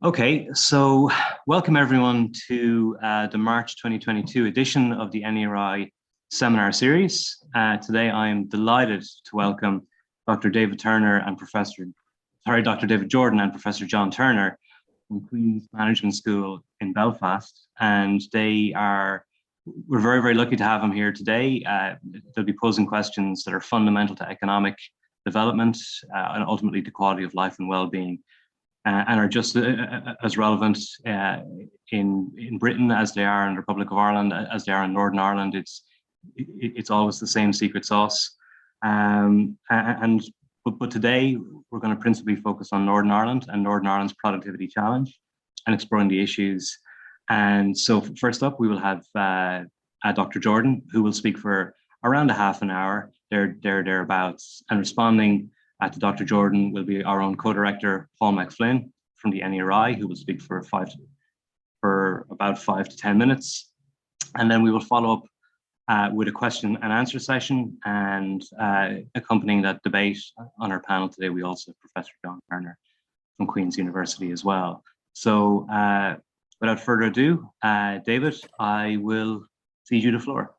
Okay, so welcome everyone to the March 2022 edition of the NERI seminar series. Today I'm delighted to welcome Dr. David Jordan and Professor John Turner from Queen's Management School in Belfast. And we're very, very lucky to have them here today. They'll be posing questions that are fundamental to economic development and ultimately to quality of life and well-being. And are just as relevant in Britain as they are in the Republic of Ireland, as they are in Northern Ireland. It's always the same secret sauce. But today we're going to principally focus on Northern Ireland and Northern Ireland's productivity challenge and exploring the issues. And so first up, we will have Dr. Jordan, who will speak for around a half an hour, thereabouts, and responding to Dr. Jordan will be our own co-director, Paul McFlynn from the NERI, who will speak for about 5 to 10 minutes. And then we will follow up with a question and answer session, and accompanying that debate on our panel today, we also have Professor John Turner from Queen's University as well. So without further ado, David, I will cede you the floor.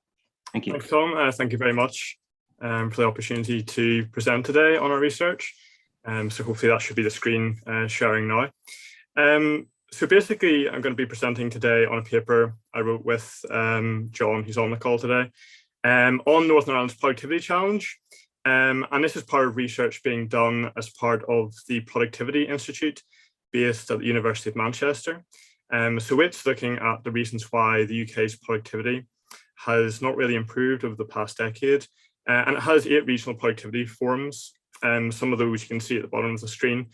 Thank you. Thanks, Tom. Thank you very much for the opportunity to present today on our research. So hopefully that should be the screen sharing now. So basically, I'm going to be presenting today on a paper I wrote with John, who's on the call today, on Northern Ireland's productivity challenge. And this is part of research being done as part of the Productivity Institute based at the University of Manchester. So it's looking at the reasons why the UK's productivity has not really improved over the past decade. And it has 8 regional productivity forums. Some of those you can see at the bottom of the screen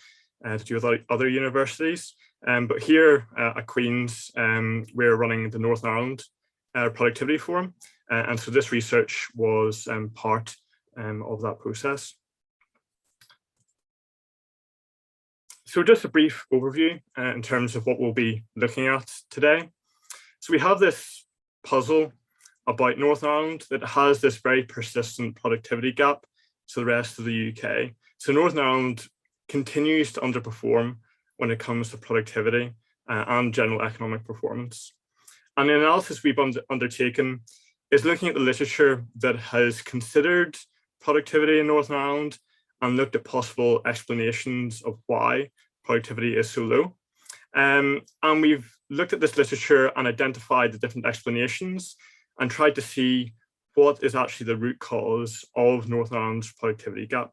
to do with other universities. But here at Queen's, we're running the Northern Ireland Productivity Forum. And so this research was part of that process. So just a brief overview in terms of what we'll be looking at today. So we have this puzzle about Northern Ireland that has this very persistent productivity gap to the rest of the UK. So Northern Ireland continues to underperform when it comes to productivity and general economic performance. And the analysis we've undertaken is looking at the literature that has considered productivity in Northern Ireland and looked at possible explanations of why productivity is so low. And we've looked at this literature and identified the different explanations and tried to see what is actually the root cause of Northern Ireland's productivity gap.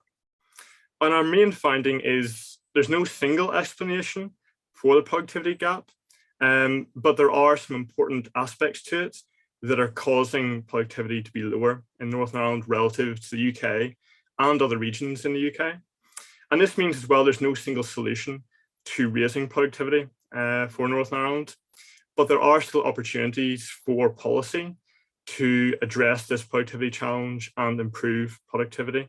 And our main finding is there's no single explanation for the productivity gap, but there are some important aspects to it that are causing productivity to be lower in Northern Ireland relative to the UK and other regions in the UK. And this means as well, there's no single solution to raising productivity for Northern Ireland, but there are still opportunities for policy to address this productivity challenge and improve productivity.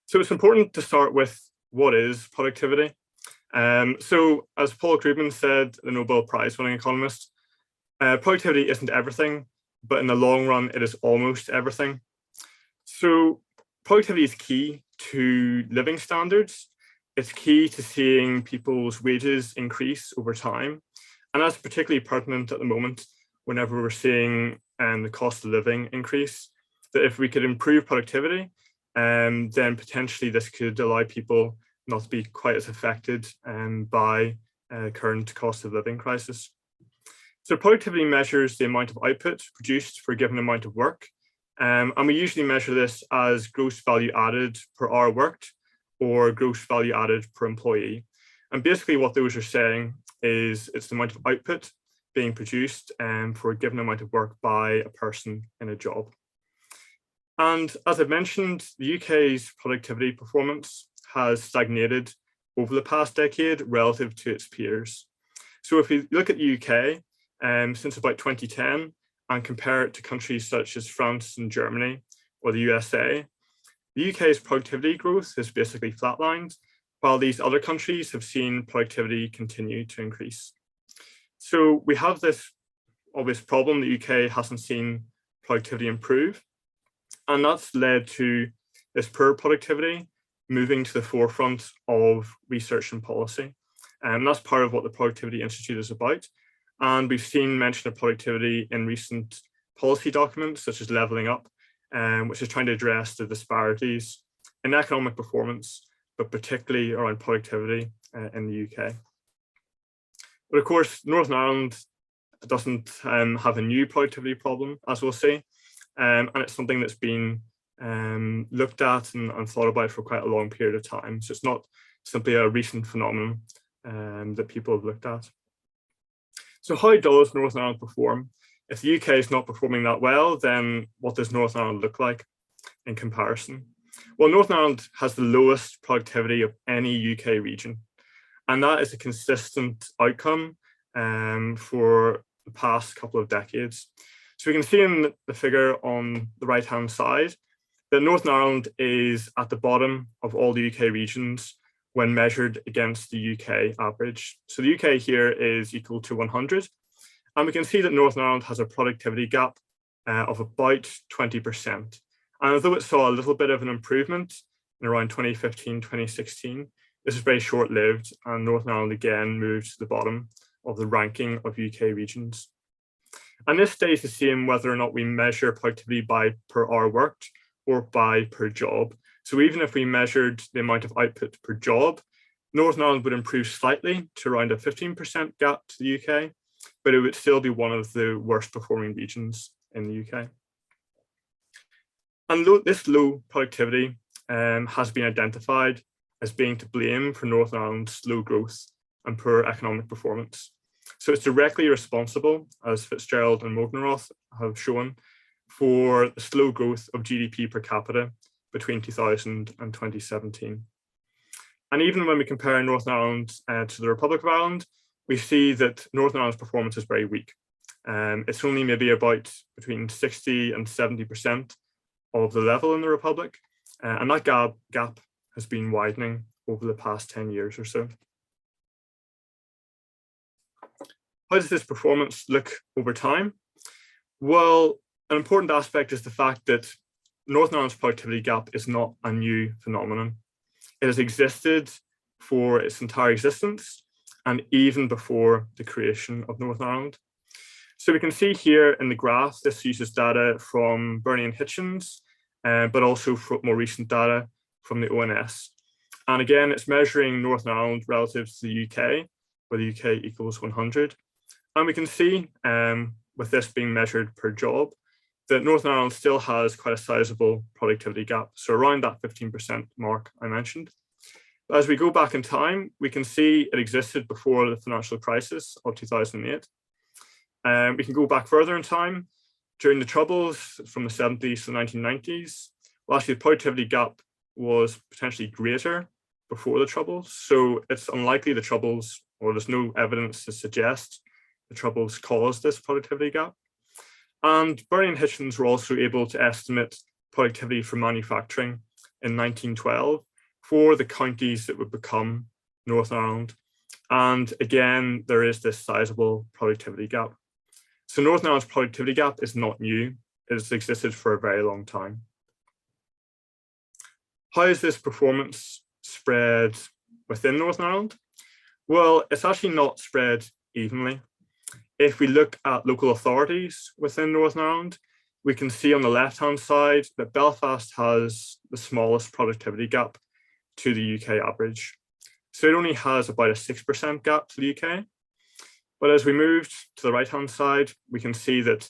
So it's important to start with what is productivity. So as Paul Krugman said, the Nobel Prize winning economist, productivity isn't everything, but in the long run, it is almost everything. So productivity is key to living standards. It's key to seeing people's wages increase over time. And that's particularly pertinent at the moment, whenever we're seeing the cost of living increase, that if we could improve productivity, then potentially this could allow people not to be quite as affected by current cost of living crisis. So productivity measures the amount of output produced for a given amount of work. And we usually measure this as gross value added per hour worked or gross value added per employee. And basically what those are saying is it's the amount of output being produced for a given amount of work by a person in a job. And as I mentioned, the UK's productivity performance has stagnated over the past decade relative to its peers. So if we look at the UK since about 2010 and compare it to countries such as France and Germany or the USA, the UK's productivity growth has basically flatlined, while these other countries have seen productivity continue to increase. So we have this obvious problem: the UK hasn't seen productivity improve, and that's led to this poor productivity moving to the forefront of research and policy. And that's part of what the Productivity Institute is about. And we've seen mention of productivity in recent policy documents, such as Levelling Up, which is trying to address the disparities in economic performance, but particularly around productivity in the UK. But of course, Northern Ireland doesn't have a new productivity problem, as we'll see, and it's something that's been looked at and thought about for quite a long period of time. So it's not simply a recent phenomenon that people have looked at. So how does Northern Ireland perform? If the UK is not performing that well, then what does Northern Ireland look like in comparison? Well, Northern Ireland has the lowest productivity of any UK region, and that is a consistent outcome for the past couple of decades. So we can see in the figure on the right-hand side that Northern Ireland is at the bottom of all the UK regions when measured against the UK average. So the UK here is equal to 100. And we can see that Northern Ireland has a productivity gap of about 20%. And although it saw a little bit of an improvement in around 2015, 2016, this is very short-lived, and Northern Ireland again moves to the bottom of the ranking of UK regions. And this stays the same whether or not we measure productivity by per hour worked or by per job. So even if we measured the amount of output per job, Northern Ireland would improve slightly to around a 15% gap to the UK, but it would still be one of the worst performing regions in the UK. And this low productivity has been identified as being to blame for Northern Ireland's slow growth and poor economic performance. So it's directly responsible, as Fitzgerald and Mogneroth have shown, for the slow growth of GDP per capita between 2000 and 2017. And even when we compare Northern Ireland to the Republic of Ireland, we see that Northern Ireland's performance is very weak. It's only maybe about between 60 and 70% of the level in the Republic, and that gap has been widening over the past 10 years or so. How does this performance look over time? Well, an important aspect is the fact that Northern Ireland's productivity gap is not a new phenomenon. It has existed for its entire existence and even before the creation of Northern Ireland. So we can see here in the graph, this uses data from Bernie and Hitchens, but also from more recent data from the ONS. And again, it's measuring Northern Ireland relative to the UK, where the UK equals 100. And we can see, with this being measured per job, that Northern Ireland still has quite a sizable productivity gap, so around that 15% mark I mentioned. But as we go back in time, we can see it existed before the financial crisis of 2008. We can go back further in time, during the Troubles from the 70s to the 1990s. Well, actually, the productivity gap was potentially greater before the Troubles, so it's unlikely the Troubles, or there's no evidence to suggest the Troubles caused this productivity gap. And Bernie and Hitchens were also able to estimate productivity for manufacturing in 1912 for the counties that would become Northern Ireland. And again, there is this sizable productivity gap. So Northern Ireland's productivity gap is not new. It has existed for a very long time. How is this performance spread within Northern Ireland? Well, it's actually not spread evenly. If we look at local authorities within Northern Ireland, we can see on the left-hand side that Belfast has the smallest productivity gap to the UK average. So it only has about a 6% gap to the UK. But as we moved to the right-hand side, we can see that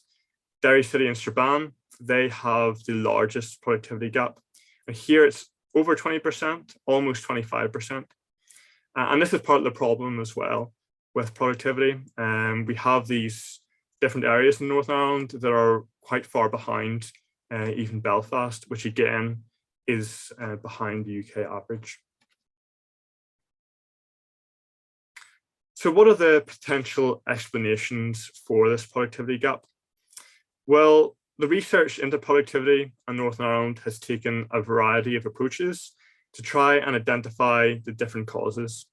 Derry City and Strabane, they have the largest productivity gap. And here it's over 20%, almost 25%. And this is part of the problem as well with productivity. We have these different areas in Northern Ireland that are quite far behind even Belfast, which again is behind the UK average. So what are the potential explanations for this productivity gap? Well, the research into productivity in Northern Ireland has taken a variety of approaches to try and identify the different causes.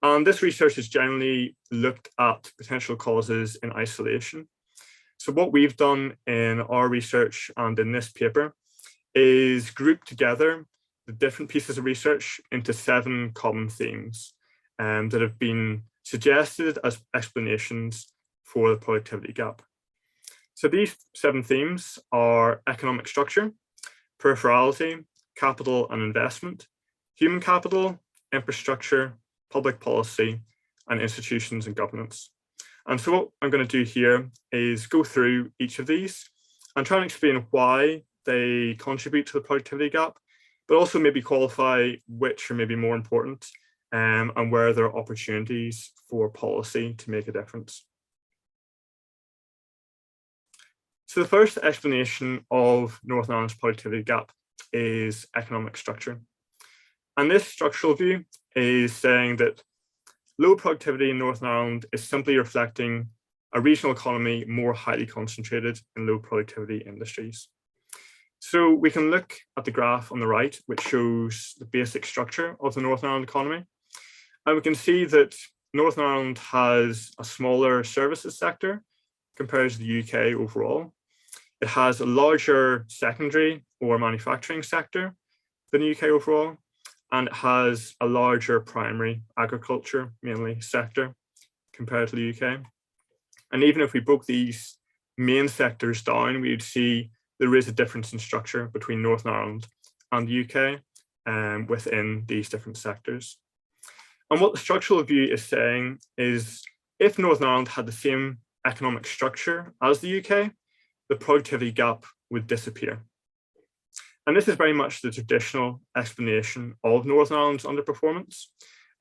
And this research has generally looked at potential causes in isolation. So what we've done in our research and in this paper is group together the different pieces of research into 7 common themes that have been suggested as explanations for the productivity gap. So these 7 themes are economic structure, peripherality, capital and investment, human capital, infrastructure, public policy, and institutions and governance. And so what I'm going to do here is go through each of these and try and explain why they contribute to the productivity gap, but also maybe qualify which are maybe more important and where there are opportunities for policy to make a difference. So the first explanation of Northern Ireland's productivity gap is economic structure. And this structural view is saying that low productivity in Northern Ireland is simply reflecting a regional economy more highly concentrated in low productivity industries. So we can look at the graph on the right, which shows the basic structure of the Northern Ireland economy. And we can see that Northern Ireland has a smaller services sector compared to the UK overall. It has a larger secondary or manufacturing sector than the UK overall, and it has a larger primary agriculture, mainly, sector compared to the UK. And even if we broke these main sectors down, we would see there is a difference in structure between Northern Ireland and the UK within these different sectors. And what the structural view is saying is if Northern Ireland had the same economic structure as the UK, the productivity gap would disappear. And this is very much the traditional explanation of Northern Ireland's underperformance.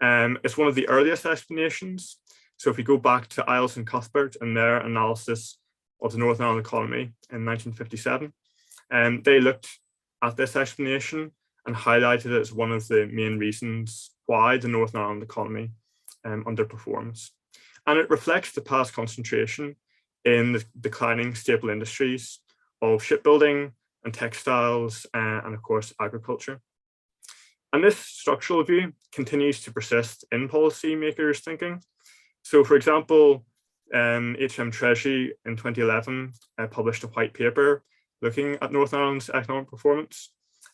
It's one of the earliest explanations. So if we go back to Iles and Cuthbert and their analysis of the Northern Ireland economy in 1957, they looked at this explanation and highlighted it as one of the main reasons why the Northern Ireland economy underperforms. And it reflects the past concentration in the declining staple industries of shipbuilding and textiles and of course agriculture. And this structural view continues to persist in policymakers' thinking. So for example, HM Treasury in 2011 published a white paper looking at Northern Ireland's economic performance,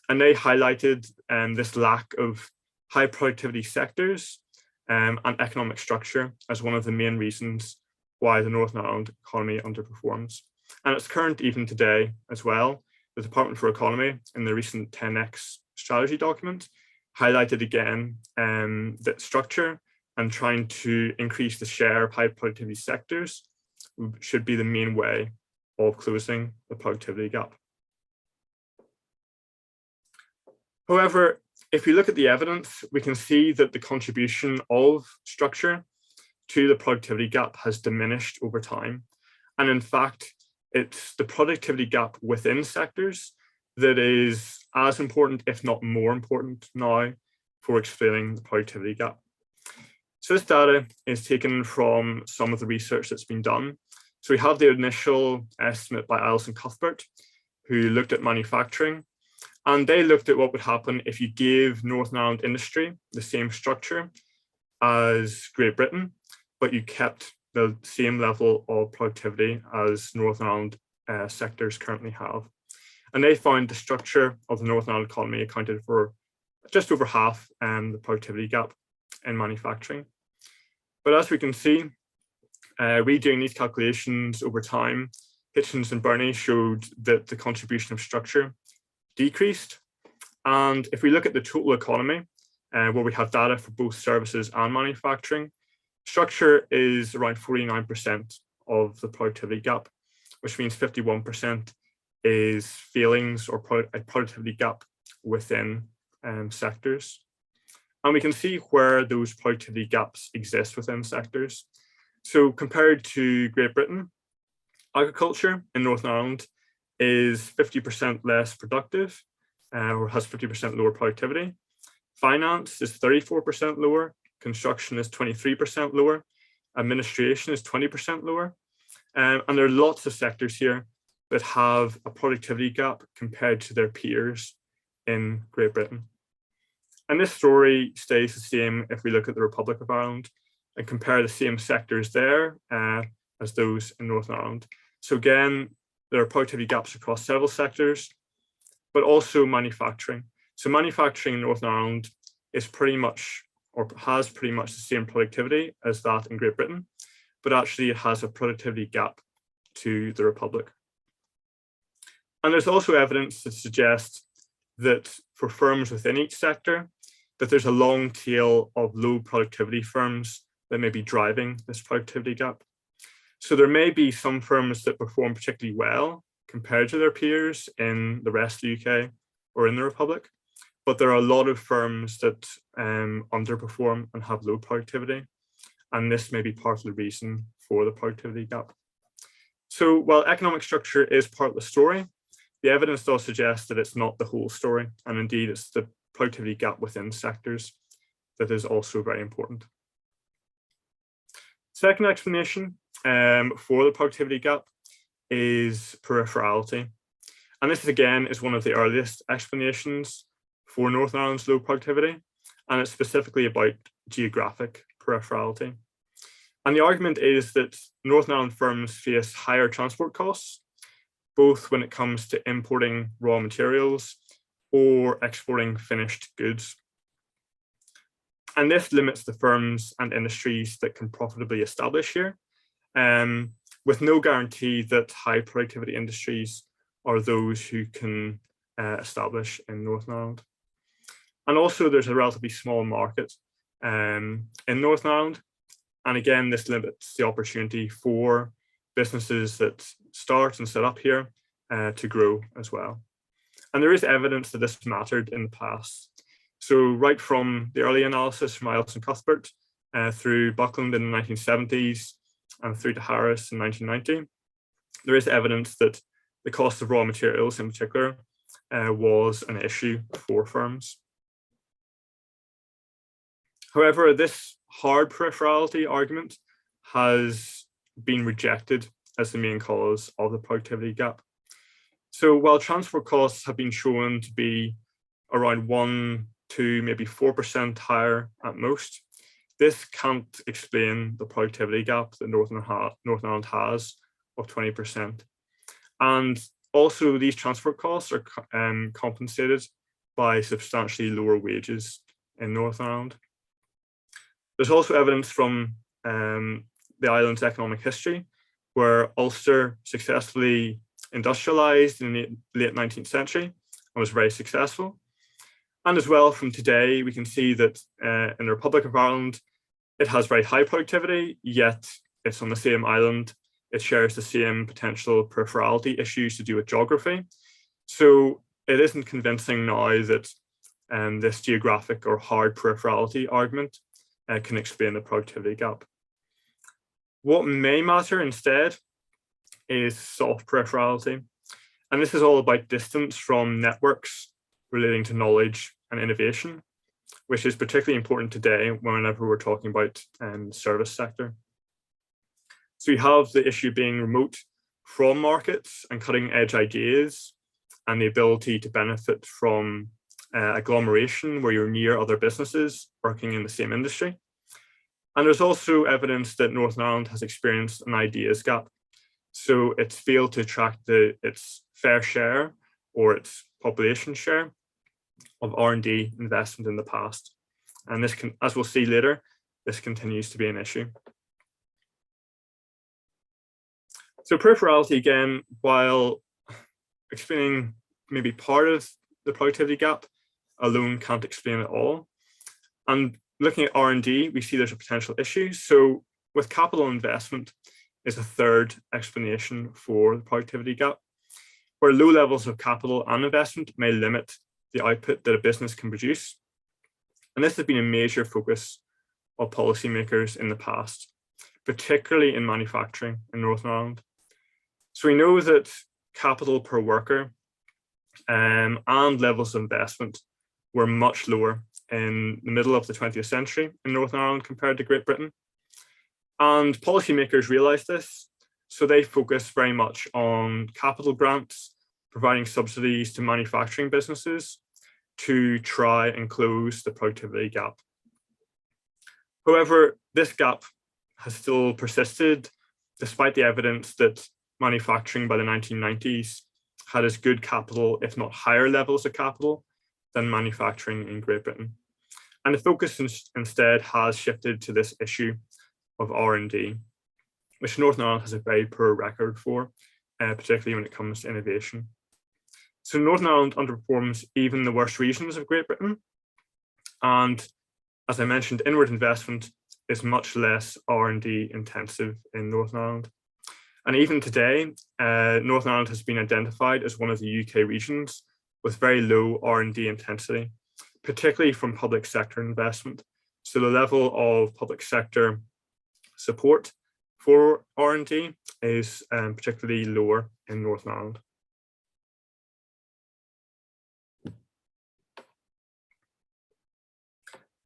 and they highlighted this lack of high productivity sectors and economic structure as one of the main reasons why the Northern Ireland economy underperforms. And it's current even today as well. The Department for Economy in the recent 10X strategy document highlighted again that structure and trying to increase the share of high productivity sectors should be the main way of closing the productivity gap. However, if we look at the evidence, we can see that the contribution of structure to the productivity gap has diminished over time. And in fact, it's the productivity gap within sectors that is as important, if not more important now, for explaining the productivity gap. So this data is taken from some of the research that's been done. So we have the initial estimate by Iles and Cuthbert, who looked at manufacturing, and they looked at what would happen if you gave Northern Ireland industry the same structure as Great Britain, but you kept the same level of productivity as Northern Ireland sectors currently have. And they found the structure of the Northern Ireland economy accounted for just over half the productivity gap in manufacturing. But as we can see, redoing these calculations over time, Hitchens and Burney showed that the contribution of structure decreased. And if we look at the total economy, where we have data for both services and manufacturing, structure is around 49% of the productivity gap, which means 51% is failings or a productivity gap within sectors. And we can see where those productivity gaps exist within sectors. So compared to Great Britain, agriculture in Northern Ireland is 50% less productive or has 50% lower productivity. Finance is 34% lower. Construction is 23% lower. Administration is 20% lower. And there are lots of sectors here that have a productivity gap compared to their peers in Great Britain. And this story stays the same if we look at the Republic of Ireland and compare the same sectors there as those in Northern Ireland. So again, there are productivity gaps across several sectors, but also manufacturing. So manufacturing in Northern Ireland is pretty much, or has pretty much the same productivity as that in Great Britain, but actually it has a productivity gap to the Republic. And there's also evidence to suggest that for firms within each sector, that there's a long tail of low productivity firms that may be driving this productivity gap. So there may be some firms that perform particularly well compared to their peers in the rest of the UK or in the Republic, but there are a lot of firms that underperform and have low productivity, and this may be part of the reason for the productivity gap. So while economic structure is part of the story, the evidence does suggest that it's not the whole story, and indeed it's the productivity gap within sectors that is also very important. Second explanation for the productivity gap is peripherality. And this again is one of the earliest explanations for Northern Ireland's low productivity, and it's specifically about geographic peripherality. And the argument is that Northern Ireland firms face higher transport costs, both when it comes to importing raw materials or exporting finished goods. And this limits the firms and industries that can profitably establish here, with no guarantee that high productivity industries are those who can establish in Northern Ireland. And also there's a relatively small market in Northern Ireland. And again, this limits the opportunity for businesses that start and set up here to grow as well. And there is evidence that this mattered in the past. So right from the early analysis from Iles and Cuthbert through Buckland in the 1970s and through to Harris in 1990, there is evidence that the cost of raw materials in particular was an issue for firms. However, this hard peripherality argument has been rejected as the main cause of the productivity gap. So while transport costs have been shown to be around 1 to maybe 4% higher at most, this can't explain the productivity gap that Northern Ireland has of 20%. And also these transport costs are compensated by substantially lower wages in Northern Ireland. There's also evidence from the island's economic history, where Ulster successfully industrialized in the late 19th century and was very successful. And as well from today, we can see that in the Republic of Ireland, it has very high productivity, yet it's on the same island. It shares the same potential peripherality issues to do with geography. So it isn't convincing now that this geographic or hard peripherality argument can explain the productivity gap. What may matter instead is soft peripherality. And this is all about distance from networks relating to knowledge and innovation, which is particularly important today whenever we're talking about the service sector. So you have the issue being remote from markets and cutting edge ideas, and the ability to benefit from agglomeration where you're near other businesses working in the same industry. And there's also evidence that Northern Ireland has experienced an ideas gap. So it's failed to attract its fair share or its population share of R&D investment in the past. And this can, as we'll see later, this continues to be an issue. So peripherality, again, while explaining maybe part of the productivity gap, alone can't explain it all. And looking at R&D, we see there's a potential issue. So with capital investment is a third explanation for the productivity gap, where low levels of capital and investment may limit the output that a business can produce. And this has been a major focus of policymakers in the past, particularly in manufacturing in Northern Ireland. So we know that capital per worker and levels of investment were much lower in the middle of the 20th century in Northern Ireland compared to Great Britain. And policymakers realised this, so they focused very much on capital grants, providing subsidies to manufacturing businesses to try and close the productivity gap. However, this gap has still persisted, despite the evidence that manufacturing by the 1990s had as good capital, if not higher levels of capital, than manufacturing in Great Britain. And the focus instead has shifted to this issue of R&D, which Northern Ireland has a very poor record for, particularly when it comes to innovation. So Northern Ireland underperforms even the worst regions of Great Britain. And as I mentioned, inward investment is much less R&D intensive in Northern Ireland. And even today, Northern Ireland has been identified as one of the UK regions with very low R&D intensity, particularly from public sector investment. So the level of public sector support for R&D is particularly lower in Northern Ireland.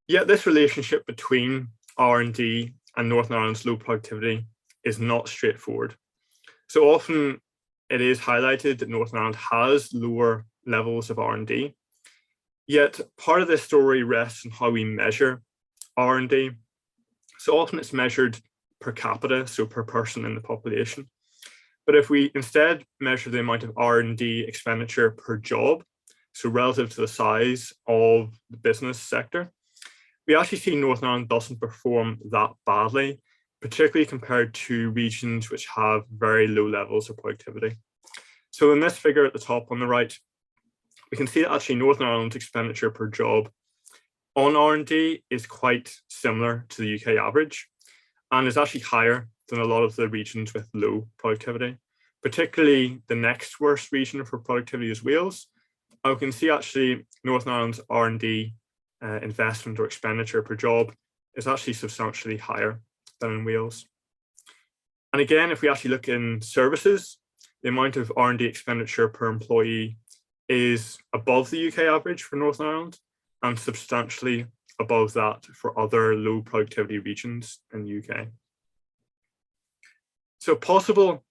Yet this relationship between R&D and Northern Ireland's low productivity is not straightforward. So often it is highlighted that Northern Ireland has lower levels of R&D, yet part of this story rests on how we measure R&D. So often it's measured per capita, so per person in the population. But if we instead measure the amount of R&D expenditure per job, so relative to the size of the business sector, we actually see Northern Ireland doesn't perform that badly, particularly compared to regions which have very low levels of productivity. So in this figure at the top on the right, we can see that actually Northern Ireland's expenditure per job on R&D is quite similar to the UK average, and is actually higher than a lot of the regions with low productivity. Particularly the next worst region for productivity is Wales. And we can see actually Northern Ireland's R&D investment or expenditure per job is actually substantially higher than in Wales. And again, if we actually look in services, the amount of R&D expenditure per employee is above the UK average for Northern Ireland and substantially above that for other low productivity regions in the UK. So a possible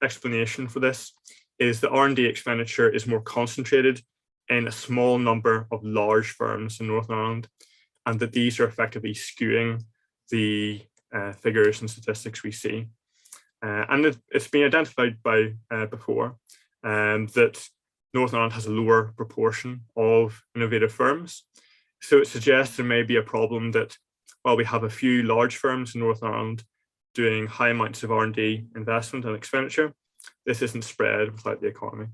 explanation for this is that R&D expenditure is more concentrated in a small number of large firms in Northern Ireland, and that these are effectively skewing the figures and statistics we see. And it's been identified by before that Northern Ireland has a lower proportion of innovative firms. So it suggests there may be a problem that while we have a few large firms in Northern Ireland doing high amounts of R&D investment and expenditure, this isn't spread without the economy.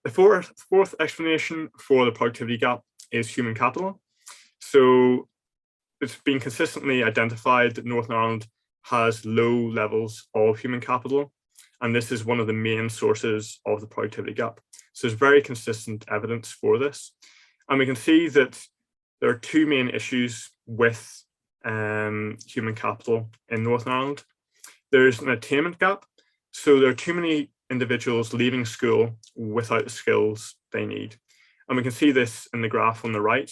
The fourth explanation for the productivity gap is human capital. So it's been consistently identified that Northern Ireland has low levels of human capital, and this is one of the main sources of the productivity gap. So there's very consistent evidence for this. And we can see that there are two main issues with human capital in Northern Ireland. There's an attainment gap. So there are too many individuals leaving school without the skills they need. And we can see this in the graph on the right,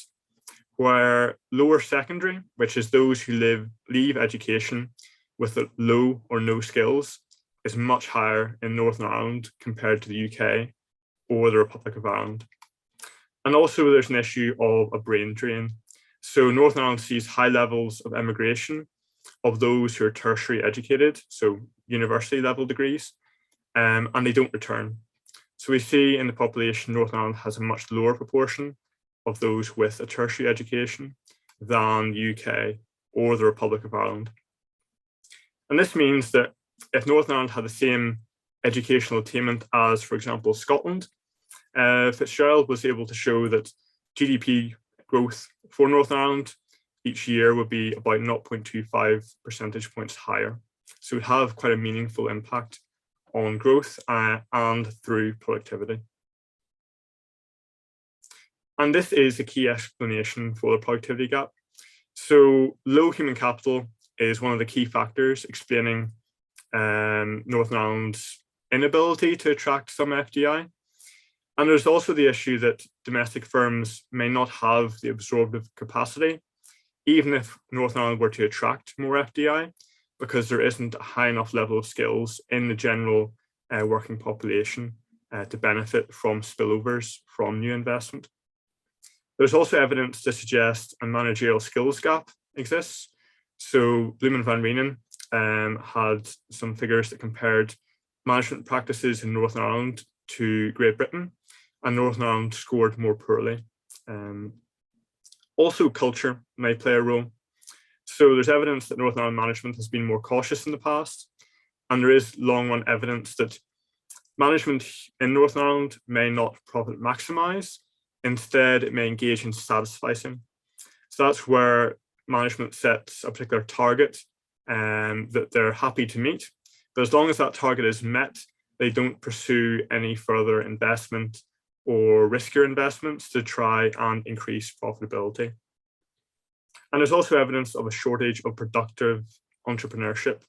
where lower secondary, which is those who leave education with low or no skills, is much higher in Northern Ireland compared to the UK or the Republic of Ireland. And also there's an issue of a brain drain. So Northern Ireland sees high levels of emigration of those who are tertiary educated, so university level degrees, and they don't return. So we see in the population, Northern Ireland has a much lower proportion of those with a tertiary education than the UK or the Republic of Ireland. And this means that if Northern Ireland had the same educational attainment as, for example, Scotland, Fitzgerald was able to show that GDP growth for Northern Ireland each year would be about 0.25 percentage points higher. So it would have quite a meaningful impact on growth and through productivity. And this is a key explanation for the productivity gap. So low human capital is one of the key factors explaining Northern Ireland's inability to attract some FDI. And there's also the issue that domestic firms may not have the absorptive capacity, even if Northern Ireland were to attract more FDI, because there isn't a high enough level of skills in the general working population to benefit from spillovers from new investment. There's also evidence to suggest a managerial skills gap exists. So Bloom and Van Reenen had some figures that compared management practices in Northern Ireland to Great Britain, and Northern Ireland scored more poorly. Also, culture may play a role. So there's evidence that Northern Ireland management has been more cautious in the past, and there is long-run evidence that management in Northern Ireland may not profit maximise. Instead, it may engage in satisficing. So that's where management sets a particular target that they're happy to meet. But as long as that target is met, they don't pursue any further investment or riskier investments to try and increase profitability. And there's also evidence of a shortage of productive entrepreneurship,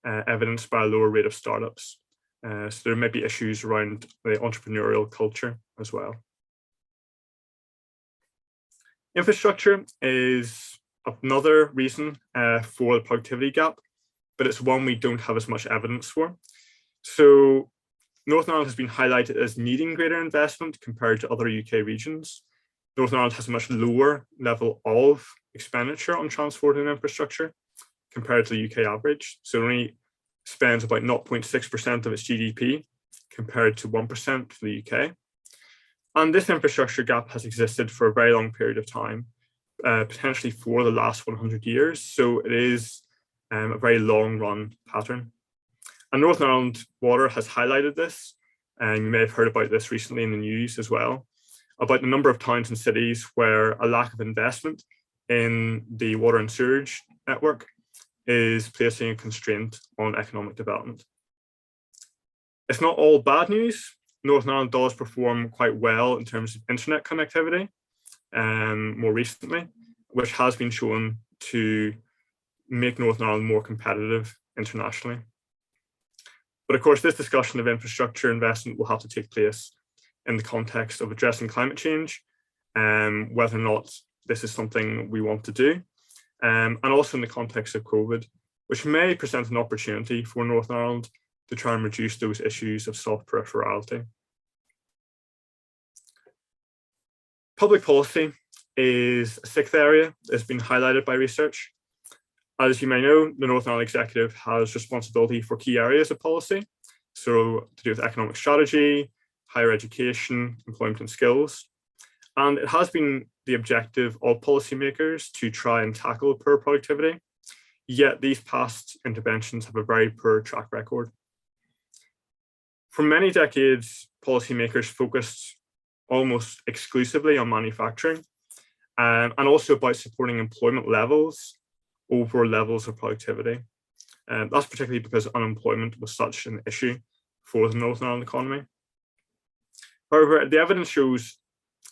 evidenced by a lower rate of startups. So there may be issues around the entrepreneurial culture as well. Infrastructure is another reason for the productivity gap, but it's one we don't have as much evidence for. So Northern Ireland has been highlighted as needing greater investment compared to other UK regions. Northern Ireland has a much lower level of expenditure on transport and infrastructure compared to the UK average. So it only spends about 0.6% of its GDP compared to 1% for the UK. And this infrastructure gap has existed for a very long period of time, potentially for the last 100 years. So it is a very long run pattern. And Northern Ireland Water has highlighted this, and you may have heard about this recently in the news as well, about the number of towns and cities where a lack of investment in the water and sewage network is placing a constraint on economic development. It's not all bad news. Northern Ireland does perform quite well in terms of internet connectivity more recently, which has been shown to make Northern Ireland more competitive internationally. But of course, this discussion of infrastructure investment will have to take place in the context of addressing climate change, whether or not this is something we want to do, and also in the context of COVID, which may present an opportunity for Northern Ireland to try and reduce those issues of soft peripherality. Public policy is a sixth area that's been highlighted by research. As you may know, the Northern Ireland Executive has responsibility for key areas of policy, so to do with economic strategy, higher education, employment and skills. And it has been the objective of policymakers to try and tackle poor productivity, yet these past interventions have a very poor track record. For many decades, policymakers focused almost exclusively on manufacturing and also about supporting employment levels over levels of productivity. That's particularly because unemployment was such an issue for the Northern Ireland economy. However, the evidence shows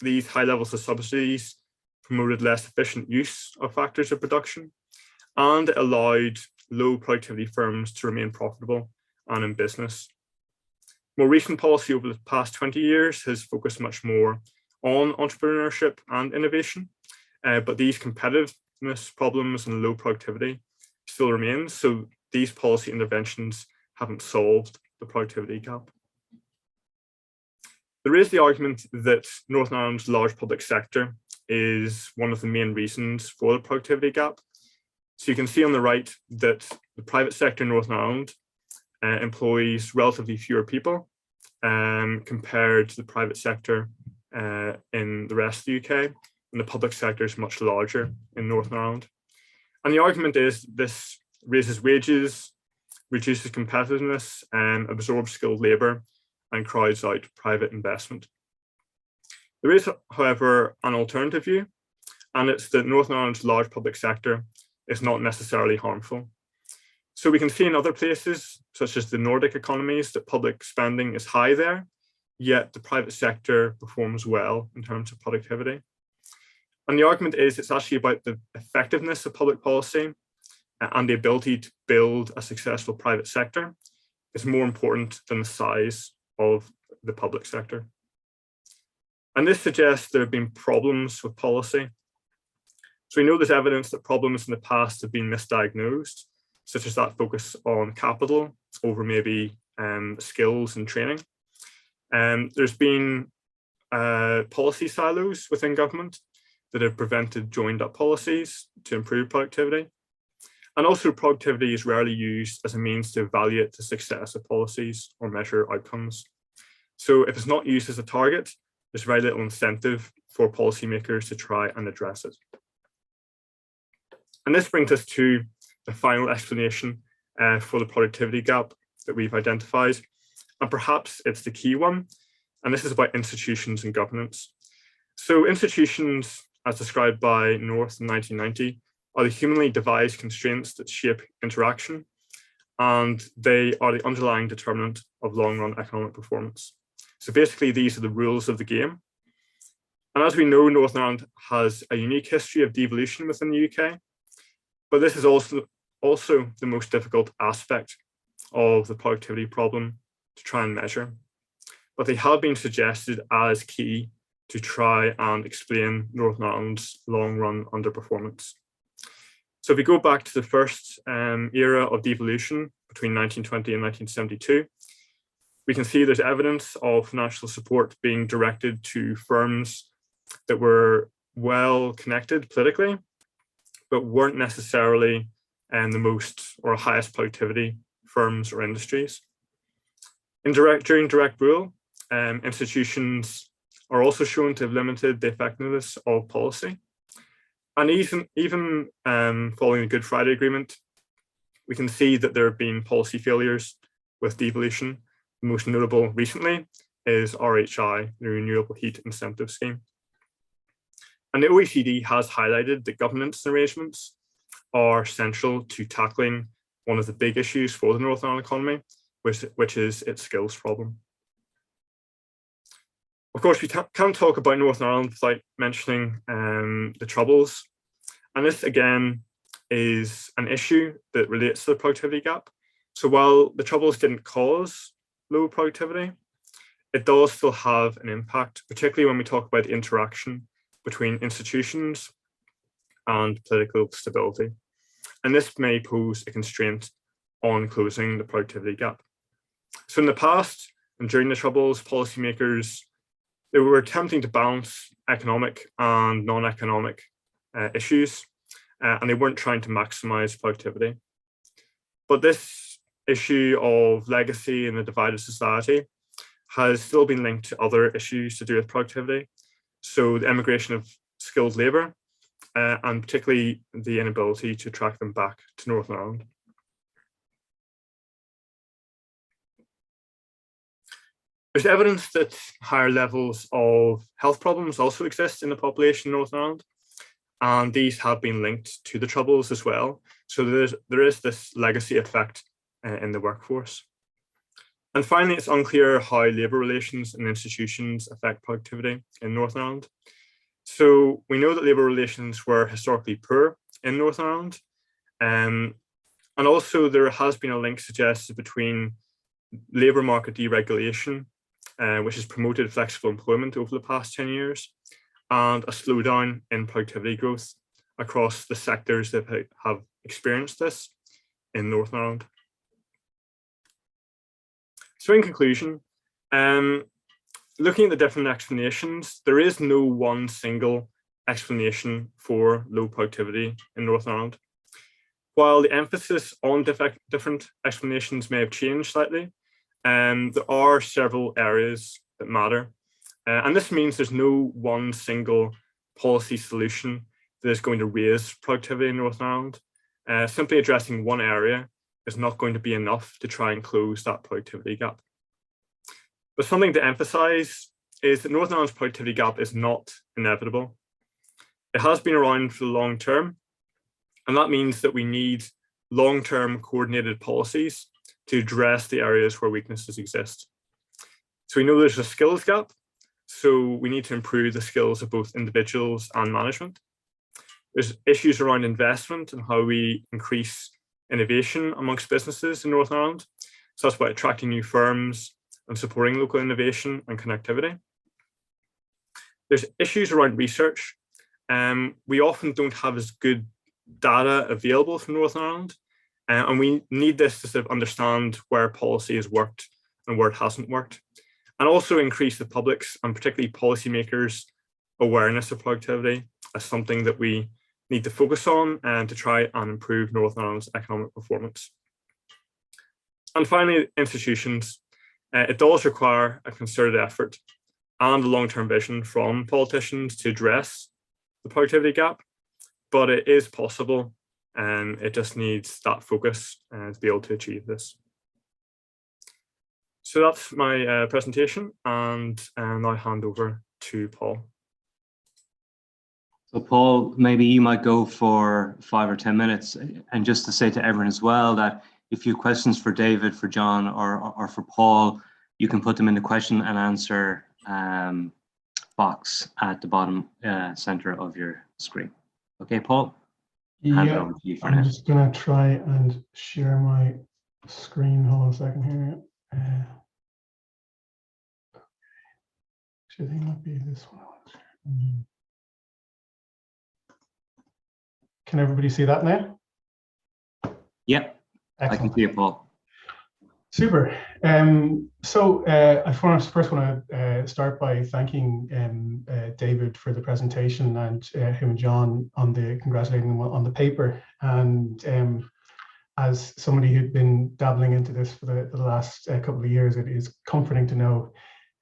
these high levels of subsidies promoted less efficient use of factors of production and allowed low productivity firms to remain profitable and in business. More recent policy over the past 20 years has focused much more on entrepreneurship and innovation, but these competitiveness problems and low productivity still remain. So these policy interventions haven't solved the productivity gap. There is the argument that Northern Ireland's large public sector is one of the main reasons for the productivity gap. So you can see on the right that the private sector in Northern Ireland employs relatively fewer people compared to the private sector in the rest of the UK, and the public sector is much larger in Northern Ireland. And the argument is this raises wages, reduces competitiveness, absorbs skilled labour, and crowds out private investment. There is, however, an alternative view, and it's that Northern Ireland's large public sector is not necessarily harmful. So we can see in other places, such as the Nordic economies, that public spending is high there, yet the private sector performs well in terms of productivity. And the argument is it's actually about the effectiveness of public policy and the ability to build a successful private sector is more important than the size of the public sector. And this suggests there have been problems with policy. So we know there's evidence that problems in the past have been misdiagnosed, such as that focus on capital over maybe skills and training. There's been policy silos within government that have prevented joined up policies to improve productivity. And also productivity is rarely used as a means to evaluate the success of policies or measure outcomes. So if it's not used as a target, there's very little incentive for policymakers to try and address it. And this brings us to the final explanation for the productivity gap that we've identified. And perhaps it's the key one. And this is about institutions and governance. So institutions, as described by North in 1990, are the humanly devised constraints that shape interaction. And they are the underlying determinant of long-run economic performance. So basically, these are the rules of the game. And as we know, Northern Ireland has a unique history of devolution within the UK, but this is also the most difficult aspect of the productivity problem to try and measure. But they have been suggested as key to try and explain Northern Ireland's long-run underperformance. So if we go back to the first era of devolution between 1920 and 1972, we can see there's evidence of financial support being directed to firms that were well connected politically, but weren't necessarily the most or highest productivity firms or industries. During direct rule, institutions are also shown to have limited the effectiveness of policy. And even following the Good Friday Agreement, we can see that there have been policy failures with devolution. The most notable recently is RHI, the Renewable Heat Incentive Scheme. And the OECD has highlighted that governance arrangements are central to tackling one of the big issues for the Northern Ireland economy, which is its skills problem. Of course, we can't talk about Northern Ireland without mentioning the Troubles. And this, again, is an issue that relates to the productivity gap. So while the Troubles didn't cause low productivity, it does still have an impact, particularly when we talk about the interaction between institutions and political stability. And this may pose a constraint on closing the productivity gap. So in the past and during the Troubles, policymakers, they were attempting to balance economic and non-economic issues, and they weren't trying to maximize productivity. But this issue of legacy in a divided society has still been linked to other issues to do with productivity. So the emigration of skilled labour, and particularly the inability to attract them back to Northern Ireland. There's evidence that higher levels of health problems also exist in the population in Northern Ireland, and these have been linked to the Troubles as well. So there is this legacy effect in the workforce. And finally, it's unclear how labour relations and institutions affect productivity in Northern Ireland. So we know that labour relations were historically poor in Northern Ireland, and also there has been a link suggested between labour market deregulation, which has promoted flexible employment over the past 10 years, and a slowdown in productivity growth across the sectors that have experienced this in Northern Ireland. So in conclusion, looking at the different explanations, there is no one single explanation for low productivity in Northern Ireland. While the emphasis on different explanations may have changed slightly, there are several areas that matter. And this means there's no one single policy solution that is going to raise productivity in Northern Ireland. Simply addressing one area is not going to be enough to try and close that productivity gap. But something to emphasize is that Northern Ireland's productivity gap is not inevitable. It has been around for the long term, and that means that we need long-term coordinated policies to address the areas where weaknesses exist. So we know there's a skills gap, so we need to improve the skills of both individuals and management. There's issues around investment and how we increase innovation amongst businesses in Northern Ireland. So that's about attracting new firms and supporting local innovation and connectivity. There's issues around research. We often don't have as good data available from Northern Ireland, and we need this to sort of understand where policy has worked and where it hasn't worked, and also increase the public's and particularly policymakers' awareness of productivity as something that we need to focus on and to try and improve Northern Ireland's economic performance. And finally, institutions. It does require a concerted effort and a long-term vision from politicians to address the productivity gap, but it is possible, and it just needs that focus to be able to achieve this. So that's my presentation, and I'll hand over to Paul. So Paul, maybe you might go for 5 or 10 minutes, and just to say to everyone as well that if you have questions for David, for John, or for Paul, you can put them in the question and answer box at the bottom center of your screen. Okay, Paul? Hand it over to you for now. I'm just going to try and share my screen. Hold on a second here. Actually, I think it might be this one. Can everybody see that now? Yep, excellent. I can see it, Paul. Super. So I first want to start by thanking David for the presentation, and him and John on congratulating them on the paper. And as somebody who'd been dabbling into this for the last couple of years, it is comforting to know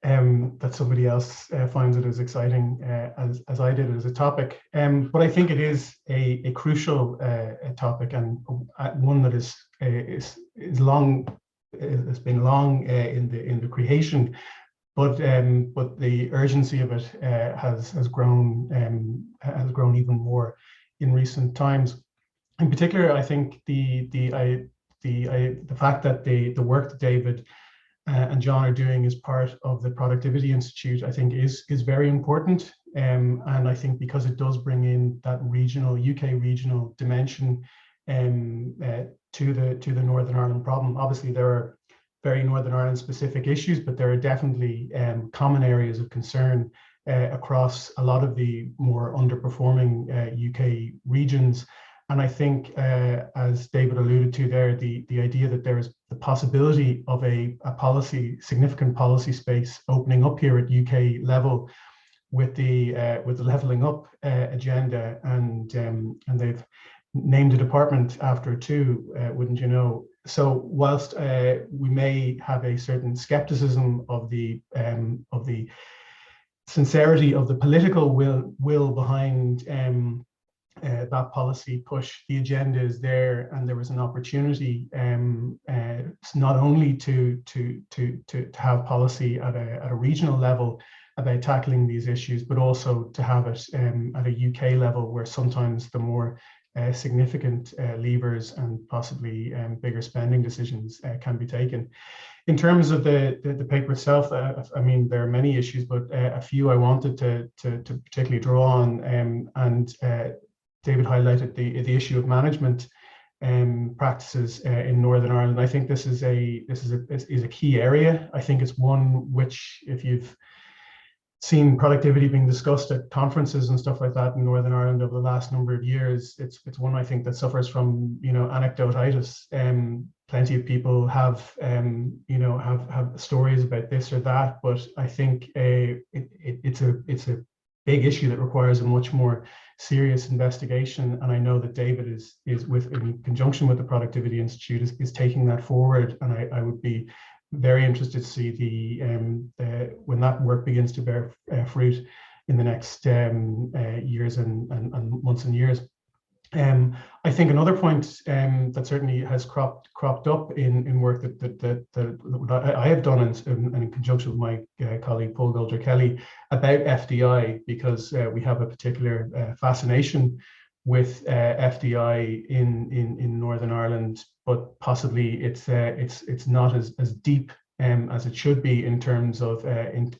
that somebody else finds it as exciting as I did as a topic. But I think it is a crucial topic, and one that is long. It's been long in the creation, but the urgency of it has grown even more in recent times. In particular, I think the fact that the work that David and John are doing as part of the Productivity Institute, I think is very important, and I think because it does bring in that UK regional dimension to the Northern Ireland problem. Obviously, there are very Northern Ireland specific issues, but there are definitely common areas of concern across a lot of the more underperforming UK regions. And I think, as David alluded to there, the idea that there is the possibility of a significant policy space opening up here at UK level with the levelling up agenda, and they've named a department after it too, wouldn't you know? So whilst we may have a certain skepticism of the sincerity of the political will behind that policy push, the agenda is there, and there was an opportunity not only to have policy at a regional level about tackling these issues, but also to have it at a UK level, where sometimes the more significant levers and possibly bigger spending decisions can be taken. In terms of the paper itself, I mean, there are many issues, but a few I wanted to particularly draw on, and David highlighted the issue of management practices in Northern Ireland. I think this is a key area. I think it's one which, if you've seen productivity being discussed at conferences and stuff like that in Northern Ireland over the last number of years, it's one I think that suffers from anecdotitis. Plenty of people have stories about this or that, but I think it's a big issue that requires a much more serious investigation. And I know that David is in conjunction with the Productivity Institute is taking that forward, and I would be very interested to see when that work begins to bear fruit in the next years and months and years. I think another point that certainly has cropped up in work that I have done in conjunction with my colleague Paul Goldger-Kelly about FDI, because we have a particular fascination with FDI in Northern Ireland, but possibly it's not as deep as it should be in terms of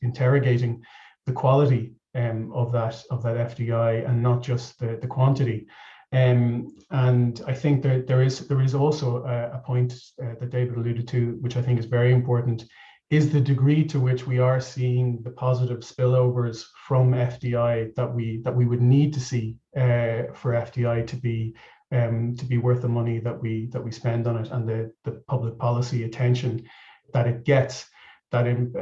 interrogating the quality of that FDI and not just the quantity. And I think that there is also a point that David alluded to, which I think is very important, is the degree to which we are seeing the positive spillovers from FDI that we would need to see for FDI to be worth the money that we spend on it, and the public policy attention that it gets. That in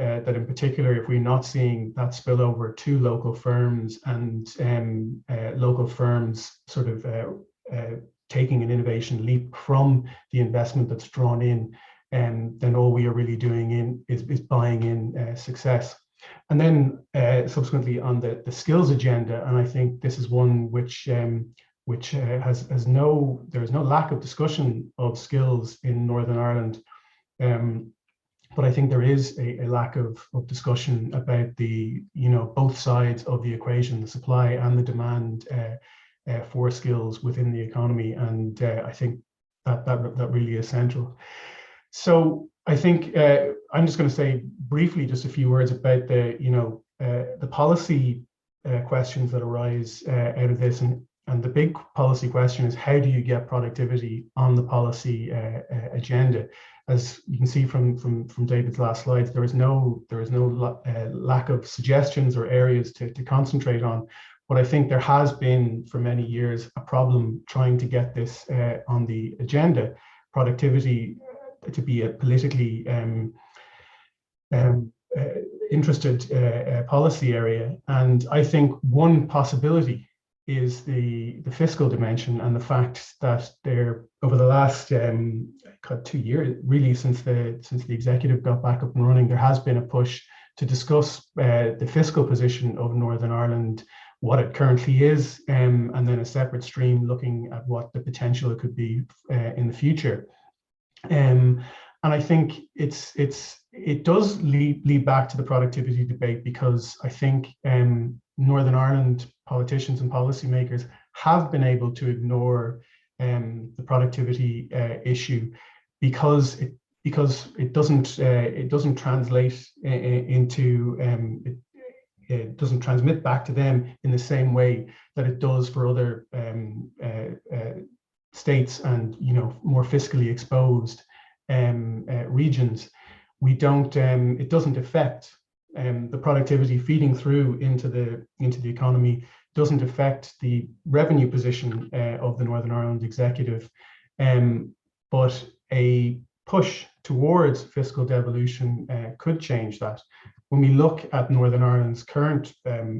particular, if we're not seeing that spillover to local firms, and local firms sort of taking an innovation leap from the investment that's drawn in then all we are really doing is buying in success. And then subsequently on the skills agenda, and I think this is one which has no, there is no lack of discussion of skills in Northern Ireland, but I think there is a lack of discussion about the, both sides of the equation, the supply and the demand for skills within the economy, and I think that really is central. So I think I'm just going to say briefly just a few words about the policy questions that arise out of this, and the big policy question is, how do you get productivity on the policy agenda? As you can see from David's last slides, there is no lack of suggestions or areas to concentrate on. But I think there has been for many years a problem trying to get this on the agenda, productivity to be a politically interested policy area. And I think one possibility is the fiscal dimension, and the fact that there, over the last 2 years, really since the executive got back up and running, there has been a push to discuss the fiscal position of Northern Ireland, what it currently is, and then a separate stream looking at what the potential it could be in the future. And I think it does lead back to the productivity debate, because I think Northern Ireland politicians and policymakers have been able to ignore the productivity issue because it doesn't translate into it doesn't transmit back to them in the same way that it does for other states and more fiscally exposed regions. We don't. It doesn't affect the productivity feeding through into the economy. Doesn't affect the revenue position of the Northern Ireland executive, but a push towards fiscal devolution could change that. When we look at Northern Ireland's current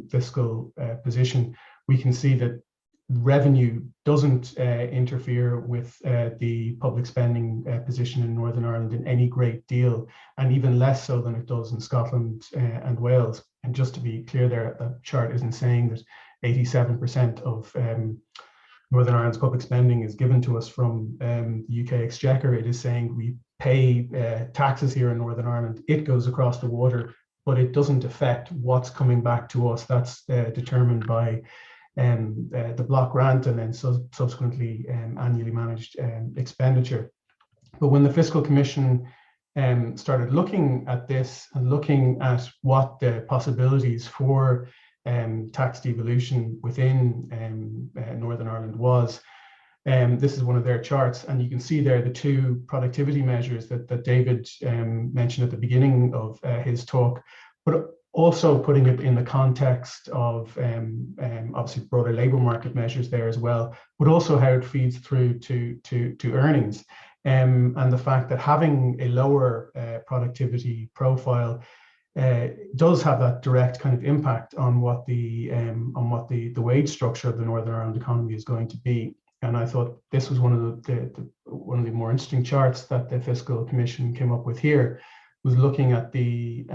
fiscal position, we can see that revenue doesn't interfere with the public spending position in Northern Ireland in any great deal, and even less so than it does in Scotland and Wales. And just to be clear there, that chart isn't saying that 87% of Northern Ireland's public spending is given to us from the UK Exchequer. It is saying we pay taxes here in Northern Ireland. It goes across the water, but it doesn't affect what's coming back to us. That's determined by the block grant and then subsequently annually managed expenditure. But when the Fiscal Commission started looking at this and looking at what the possibilities for tax devolution within Northern Ireland was, this is one of their charts, and you can see there the two productivity measures that David mentioned at the beginning of his talk, but also putting it in the context of obviously broader labour market measures there as well, but also how it feeds through to earnings, and the fact that having a lower productivity profile does have that direct kind of impact on what the wage structure of the Northern Ireland economy is going to be. And I thought this was one of the more interesting charts that the Fiscal Commission came up with here, was looking at the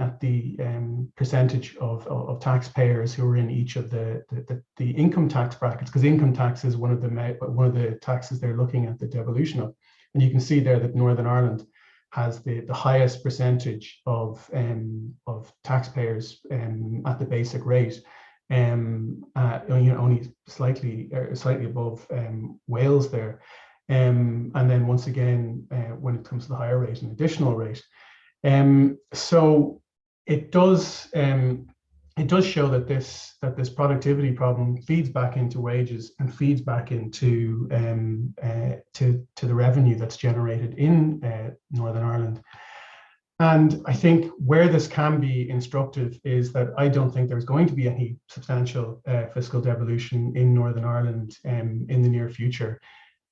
percentage of taxpayers who are in each of the income tax brackets, because income tax is one of the taxes they're looking at the devolution of. And you can see there that Northern Ireland has the highest percentage of taxpayers at the basic rate, only slightly above Wales there, and then once again when it comes to the higher rate, an additional rate. So it does show that this productivity problem feeds back into wages and feeds back into to the revenue that's generated in Northern Ireland. And I think where this can be instructive is that I don't think there's going to be any substantial fiscal devolution in Northern Ireland in the near future,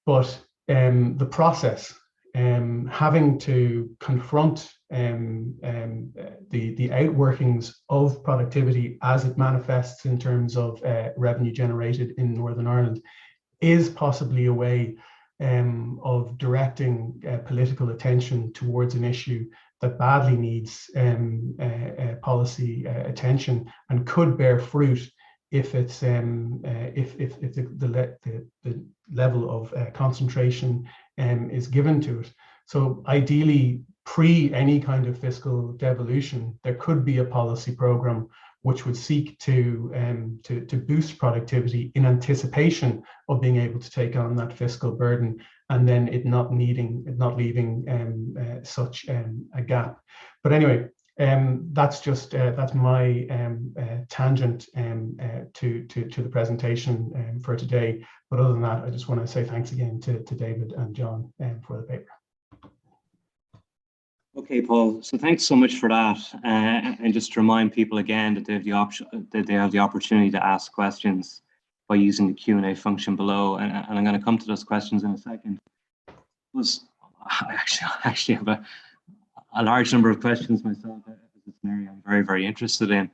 but the process, having to confront the outworkings of productivity as it manifests in terms of revenue generated in Northern Ireland, is possibly a way of directing political attention towards an issue that badly needs policy attention and could bear fruit if it's if the level of concentration is given to it. So ideally, pre any kind of fiscal devolution, there could be a policy program which would seek to boost productivity in anticipation of being able to take on that fiscal burden, and then it not leaving such a gap. But anyway, that's my tangent to the presentation for today. But other than that, I just want to say thanks again to David and John for the paper. Okay, Paul. So thanks so much for that. And just to remind people again that they have the option, that they have the opportunity to ask questions by using the Q&A function below. And I'm going to come to those questions in a second. I actually have a large number of questions myself as an area I'm very, very interested in.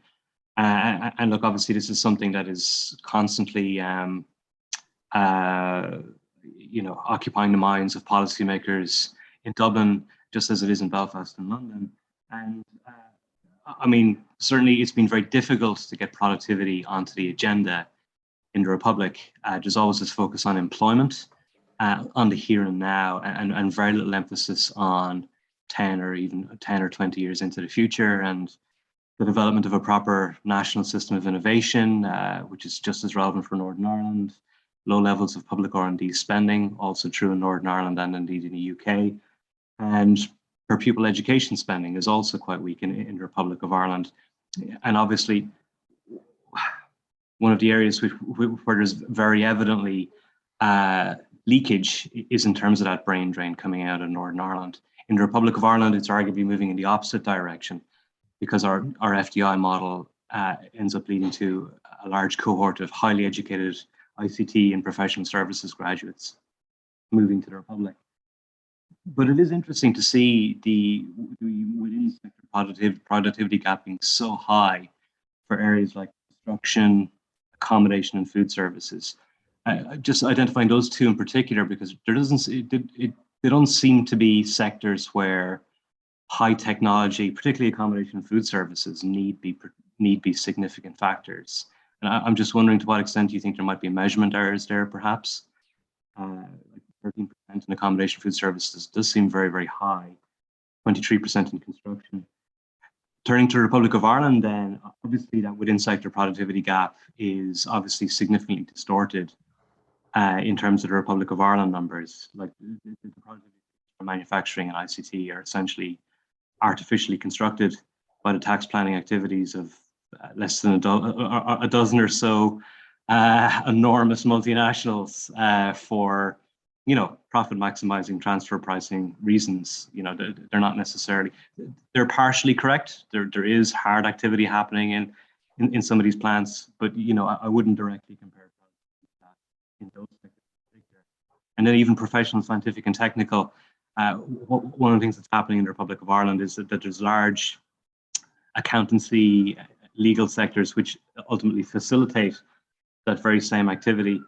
And look, obviously, this is something that is constantly, occupying the minds of policymakers in Dublin, just as it is in Belfast and London. And I mean, certainly it's been very difficult to get productivity onto the agenda in the Republic. There's always this focus on employment, on the here and now, and very little emphasis on 10 or 20 years into the future, and the development of a proper national system of innovation, which is just as relevant for Northern Ireland. Low levels of public R&D spending, also true in Northern Ireland and indeed in the UK. And per pupil education spending is also quite weak in the Republic of Ireland. And obviously, one of the areas where there's very evidently leakage is in terms of that brain drain coming out of Northern Ireland. In the Republic of Ireland, it's arguably moving in the opposite direction, because our FDI model ends up leading to a large cohort of highly educated ICT and professional services graduates moving to the Republic. But it is interesting to see the within sector productivity gap being so high for areas like construction, accommodation, and food services. Just identifying those two in particular, because they don't seem to be sectors where high technology, particularly accommodation and food services, need be significant factors. And I'm just wondering, to what extent do you think there might be measurement errors there, perhaps? Like 13% in accommodation food services does seem very, very high, 23% in construction. Turning to the Republic of Ireland, then, obviously that within sector productivity gap is obviously significantly distorted in terms of the Republic of Ireland numbers. Like the productivity for manufacturing and ICT are essentially artificially constructed by the tax planning activities of less than a dozen or so enormous multinationals for, profit maximizing, transfer pricing reasons. They're not necessarily, they're partially correct. There is hard activity happening in some of these plants, but I wouldn't directly compare that in those sectors in particular. And then even professional, scientific, and technical. One of the things that's happening in the Republic of Ireland is that there's large accountancy, legal sectors which ultimately facilitate that very same activity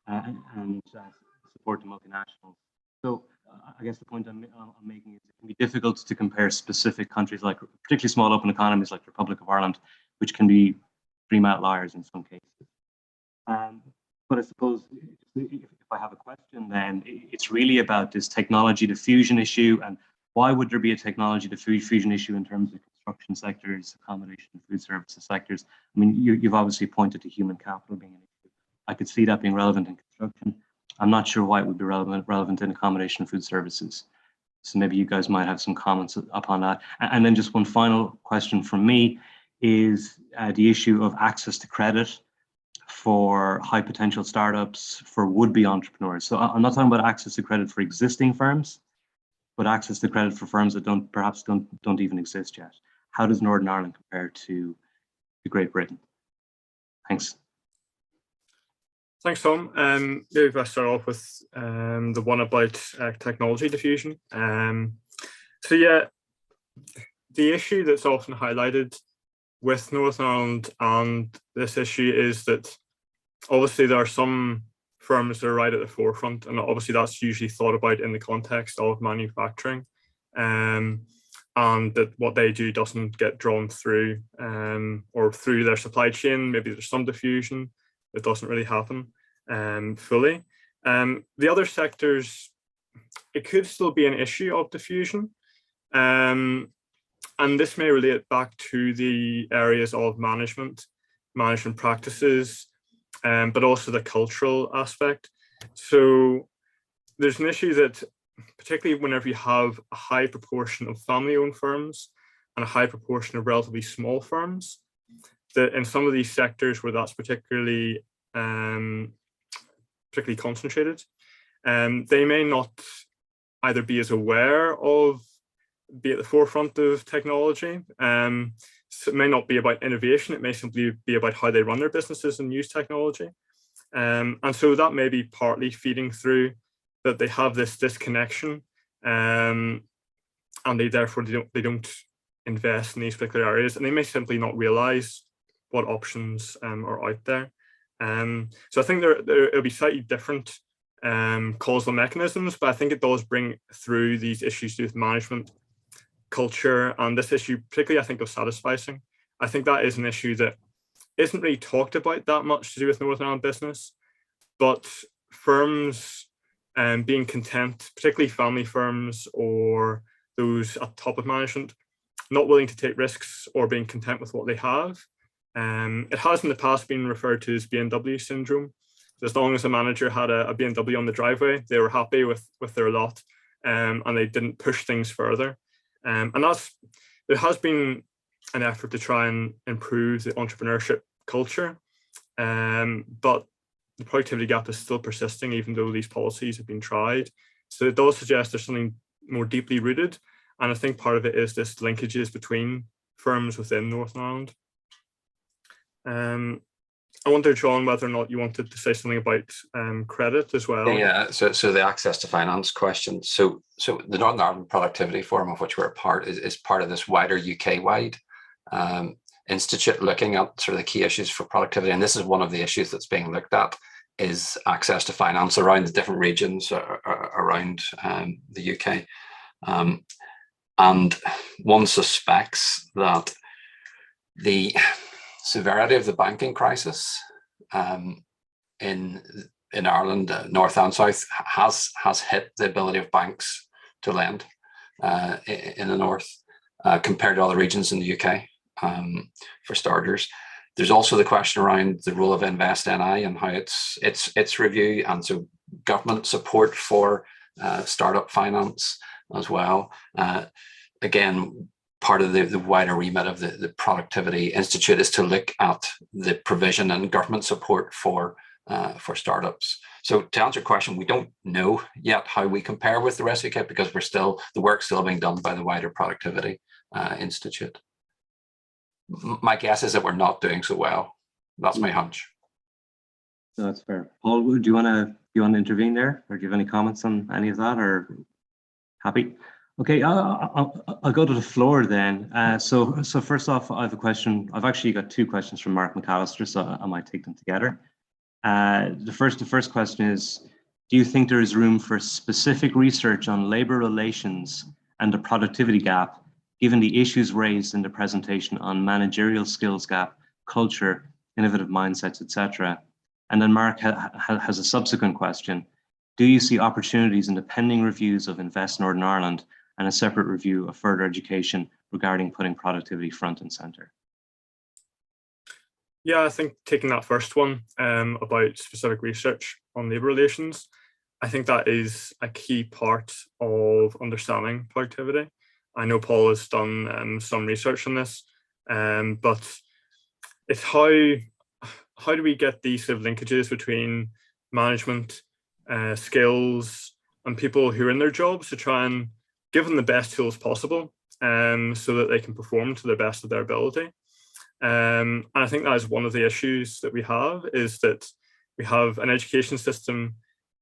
and support the multinationals. So I guess the point I'm making is it can be difficult to compare specific countries, like particularly small open economies like the Republic of Ireland, which can be extreme outliers in some cases. But I suppose if I have a question, then it's really about this technology diffusion issue, and why would there be a technology diffusion issue in terms of construction sectors, accommodation, food services sectors? I mean, you've obviously pointed to human capital being an issue. I could see that being relevant in construction. I'm not sure why it would be relevant in accommodation and food services. So maybe you guys might have some comments upon that. And then just one final question from me is the issue of access to credit for high potential startups, for would-be entrepreneurs. So I'm not talking about access to credit for existing firms, but access to credit for firms that perhaps don't even exist yet. How does Northern Ireland compare to Great Britain? Thanks. Thanks, Tom. Maybe if I start off with the one about technology diffusion. So yeah, the issue that's often highlighted with Northern Ireland and this issue is that obviously there are some firms that are right at the forefront, and obviously that's usually thought about in the context of manufacturing, and that what they do doesn't get drawn through or through their supply chain. Maybe there's some diffusion. It doesn't really happen fully. The other sectors, it could still be an issue of diffusion. And this may relate back to the areas of management practices, but also the cultural aspect. So there's an issue that, particularly whenever you have a high proportion of family-owned firms and a high proportion of relatively small firms, that in some of these sectors where that's particularly concentrated, they may not either be as aware of, be at the forefront of technology. So it may not be about innovation, it may simply be about how they run their businesses and use technology. And so that may be partly feeding through that they have this disconnection, and they don't invest in these particular areas, and they may simply not realize what options are out there. So I think it'll be slightly different causal mechanisms, but I think it does bring through these issues to do with management, culture, and this issue, particularly I think of satisficing. I think that is an issue that isn't really talked about that much to do with Northern Ireland business, but firms being content, particularly family firms or those at the top of management, not willing to take risks or being content with what they have. It has in the past been referred to as Bmw Syndrome. So as long as a manager had a BMW on the driveway, they were happy with their lot, and they didn't push things further. And there has been an effort to try and improve the entrepreneurship culture, but the productivity gap is still persisting, even though these policies have been tried. So it does suggest there's something more deeply rooted. And I think part of it is this linkages between firms within Northern Ireland. I wonder, John, whether or not you wanted to say something about credit as well. Yeah, so the access to finance question. So the Northern Ireland Productivity Forum, of which we're a part, is part of this wider UK-wide institute looking at sort of the key issues for productivity. And this is one of the issues that's being looked at, is access to finance around the different regions around the UK. And one suspects that the severity of the banking crisis in Ireland, North and South, has hit the ability of banks to lend in the North compared to other regions in the UK, for starters. There's also the question around the role of Invest NI and how its review, and so government support for startup finance as well. Again, part of the wider remit of the Productivity Institute is to look at the provision and government support for startups. So to answer your question, we don't know yet how we compare with the rest of the UK, because the work's still being done by the wider Productivity Institute. My guess is that we're not doing so well. That's my hunch. No, that's fair. Paul, do you want to intervene there, or do you have any comments on any of that, or happy? Okay, I'll go to the floor then. So first off, I have a question. I've actually got two questions from Mark McAllister, so I might take them together. The first question is, do you think there is room for specific research on labour relations and the productivity gap, given the issues raised in the presentation on managerial skills gap, culture, innovative mindsets, etc.? And then Mark has a subsequent question. Do you see opportunities in the pending reviews of Invest Northern Ireland and a separate review of further education regarding putting productivity front and centre? Yeah, I think taking that first one about specific research on labour relations, I think that is a key part of understanding productivity. I know Paul has done some research on this, but it's how do we get these sort of linkages between management, skills, and people who are in their jobs to try and give them the best tools possible, so that they can perform to the best of their ability. And I think that is one of the issues that we have, is that we have an education system.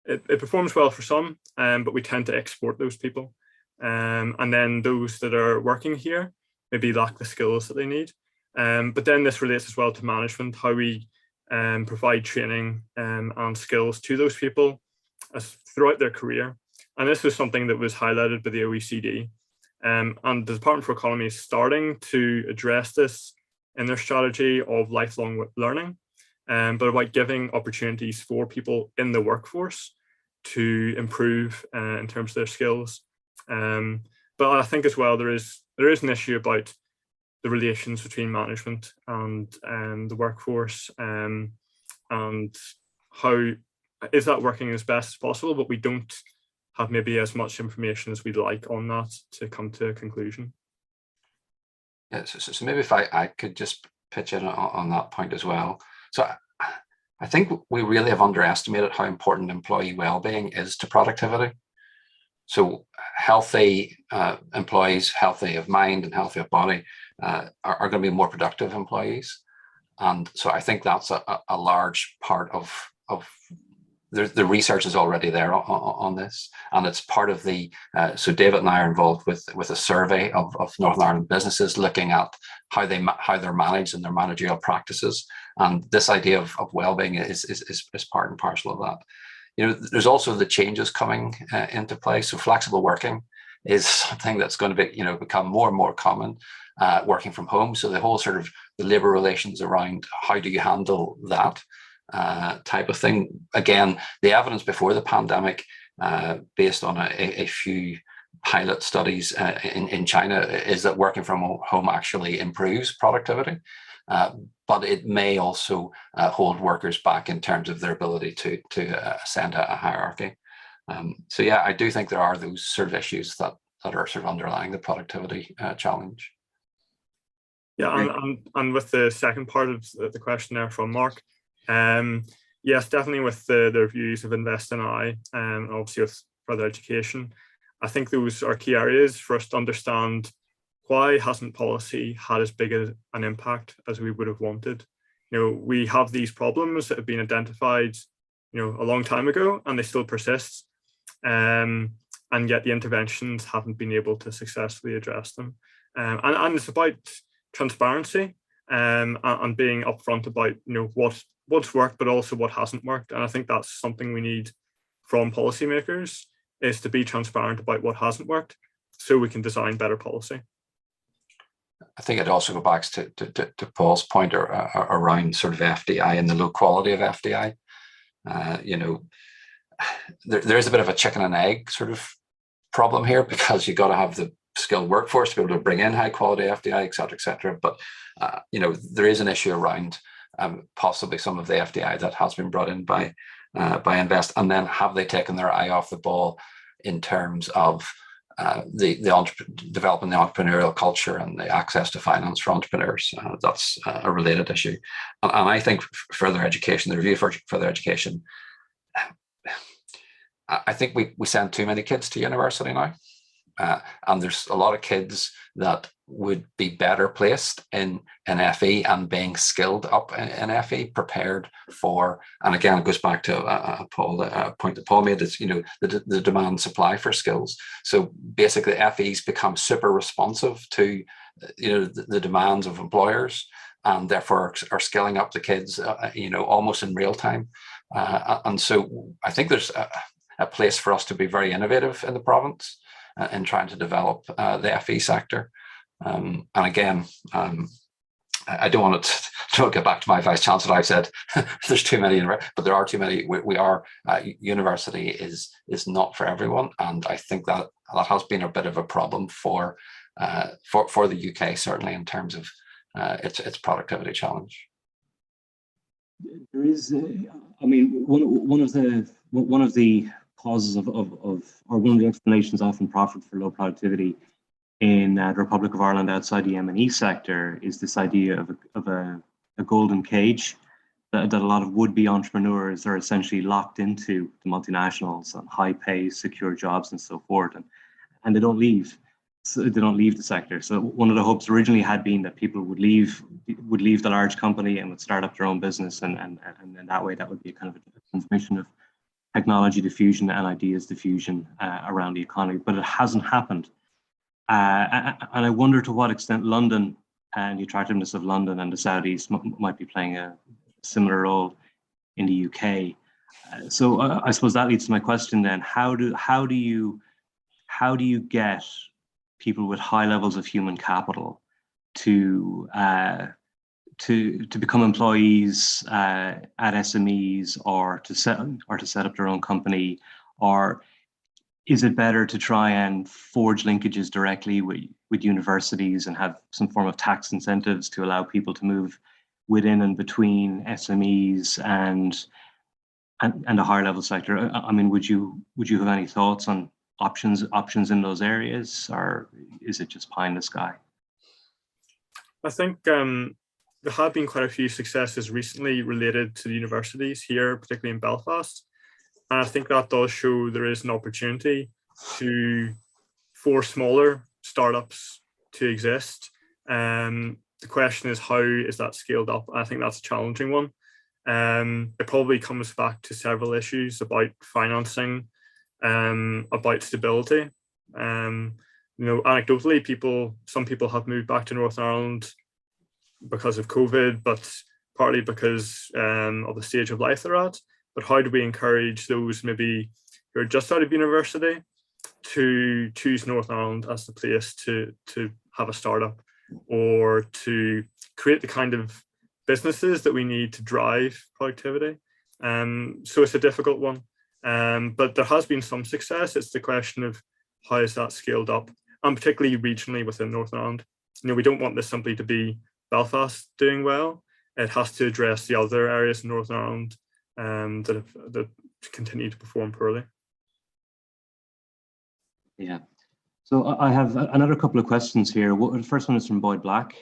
It performs well for some, but we tend to export those people. And then those that are working here maybe lack the skills that they need. But then this relates as well to management, how we provide training and skills to those people throughout their career. And this was something that was highlighted by the OECD. And the Department for Economy is starting to address this in their strategy of lifelong learning, but about giving opportunities for people in the workforce to improve in terms of their skills. But I think as well, there is an issue about the relations between management and the workforce, and how is that working as best as possible, but we don't have maybe as much information as we'd like on that to come to a conclusion. Yeah, so maybe if I could just pitch in on that point as well. So I think we really have underestimated how important employee well-being is to productivity. So healthy employees, healthy of mind and healthy of body, are going to be more productive employees. And so I think that's a large part of the research is already there on this, and it's part of the. So David and I are involved with a survey of Northern Ireland businesses, looking at how they're managed and their managerial practices, and this idea of well-being is part and parcel of that. You know, there's also the changes coming into play. So flexible working is something that's going to become more and more common. Working from home, so the whole sort of the labour relations around how do you handle that type of thing. Again, the evidence before the pandemic, based on a few pilot studies in China, is that working from home actually improves productivity, but it may also hold workers back in terms of their ability to ascend a hierarchy. So yeah, I do think there are those sort of issues that are sort of underlying the productivity challenge. Yeah, and with the second part of the question there from Mark, yes, definitely with the views of Invest in I, and obviously with further education, I think those are key areas for us to understand why hasn't policy had as big an impact as we would have wanted. You know, we have these problems that have been identified, you know, a long time ago, and they still persist, and yet the interventions haven't been able to successfully address them. And it's about transparency and being upfront about, you know, what's worked, but also what hasn't worked. And I think that's something we need from policymakers, is to be transparent about what hasn't worked, so we can design better policy. I think it also goes back to Paul's point around sort of FDI and the low quality of FDI. You know, there is a bit of a chicken and egg sort of problem here, because you've got to have the skilled workforce to be able to bring in high quality FDI, et cetera, et cetera. But, you know, there is an issue around possibly some of the FDI that has been brought in by Invest, and then have they taken their eye off the ball in terms of developing the entrepreneurial culture and the access to finance for entrepreneurs. That's a related issue. And I think further education, the review for further education, I think we send too many kids to university now. And there's a lot of kids that would be better placed in FE and being skilled up in FE, prepared for, and again, it goes back to a point that Paul made, is, you know, the demand supply for skills. So basically FEs become super responsive to, you know, the demands of employers, and therefore are skilling up the kids, you know, almost in real time. And so I think there's a place for us to be very innovative in the province in trying to develop the FE sector. And again, I don't want to get back to my vice chancellor. I've said there's too many, but there are too many. We are university is not for everyone, and I think that has been a bit of a problem for the UK, certainly in terms of its productivity challenge. There is, I mean, one of the causes of or one of the explanations often proffered for low productivity in the Republic of Ireland outside the M&E sector is this idea of a golden cage that a lot of would-be entrepreneurs are essentially locked into the multinationals on high pay, secure jobs and so forth, and they don't leave. So they don't leave the sector. So one of the hopes originally had been that people would leave the large company and would start up their own business, and in that way that would be a kind of a transmission of technology diffusion and ideas diffusion around the economy, but it hasn't happened. And I wonder to what extent London and the attractiveness of London and the Saudis might be playing a similar role in the UK. So I suppose that leads to my question then: how do you get people with high levels of human capital to become employees at SMEs, or to set up their own company? Or is it better to try and forge linkages directly with universities and have some form of tax incentives to allow people to move within and between SMEs and the higher level sector? I mean, would you have any thoughts on options in those areas, or is it just pie in the sky? I think there have been quite a few successes recently related to the universities here, particularly in Belfast. And I think that does show there is an opportunity for smaller startups to exist. The question is, how is that scaled up? I think that's a challenging one. It probably comes back to several issues about financing, about stability. Anecdotally, some people have moved back to Northern Ireland because of COVID, but partly because of the stage of life they're at. But how do we encourage those maybe who are just out of university to choose Northern Ireland as the place to have a startup, or to create the kind of businesses that we need to drive productivity? So it's a difficult one, but there has been some success. It's the question of how is that scaled up, and particularly regionally within Northern Ireland. We don't want this simply to be Belfast doing well. It has to address the other areas in Northern Ireland that continue to perform poorly. Yeah. So I have another couple of questions here. The first one is from Boyd Black.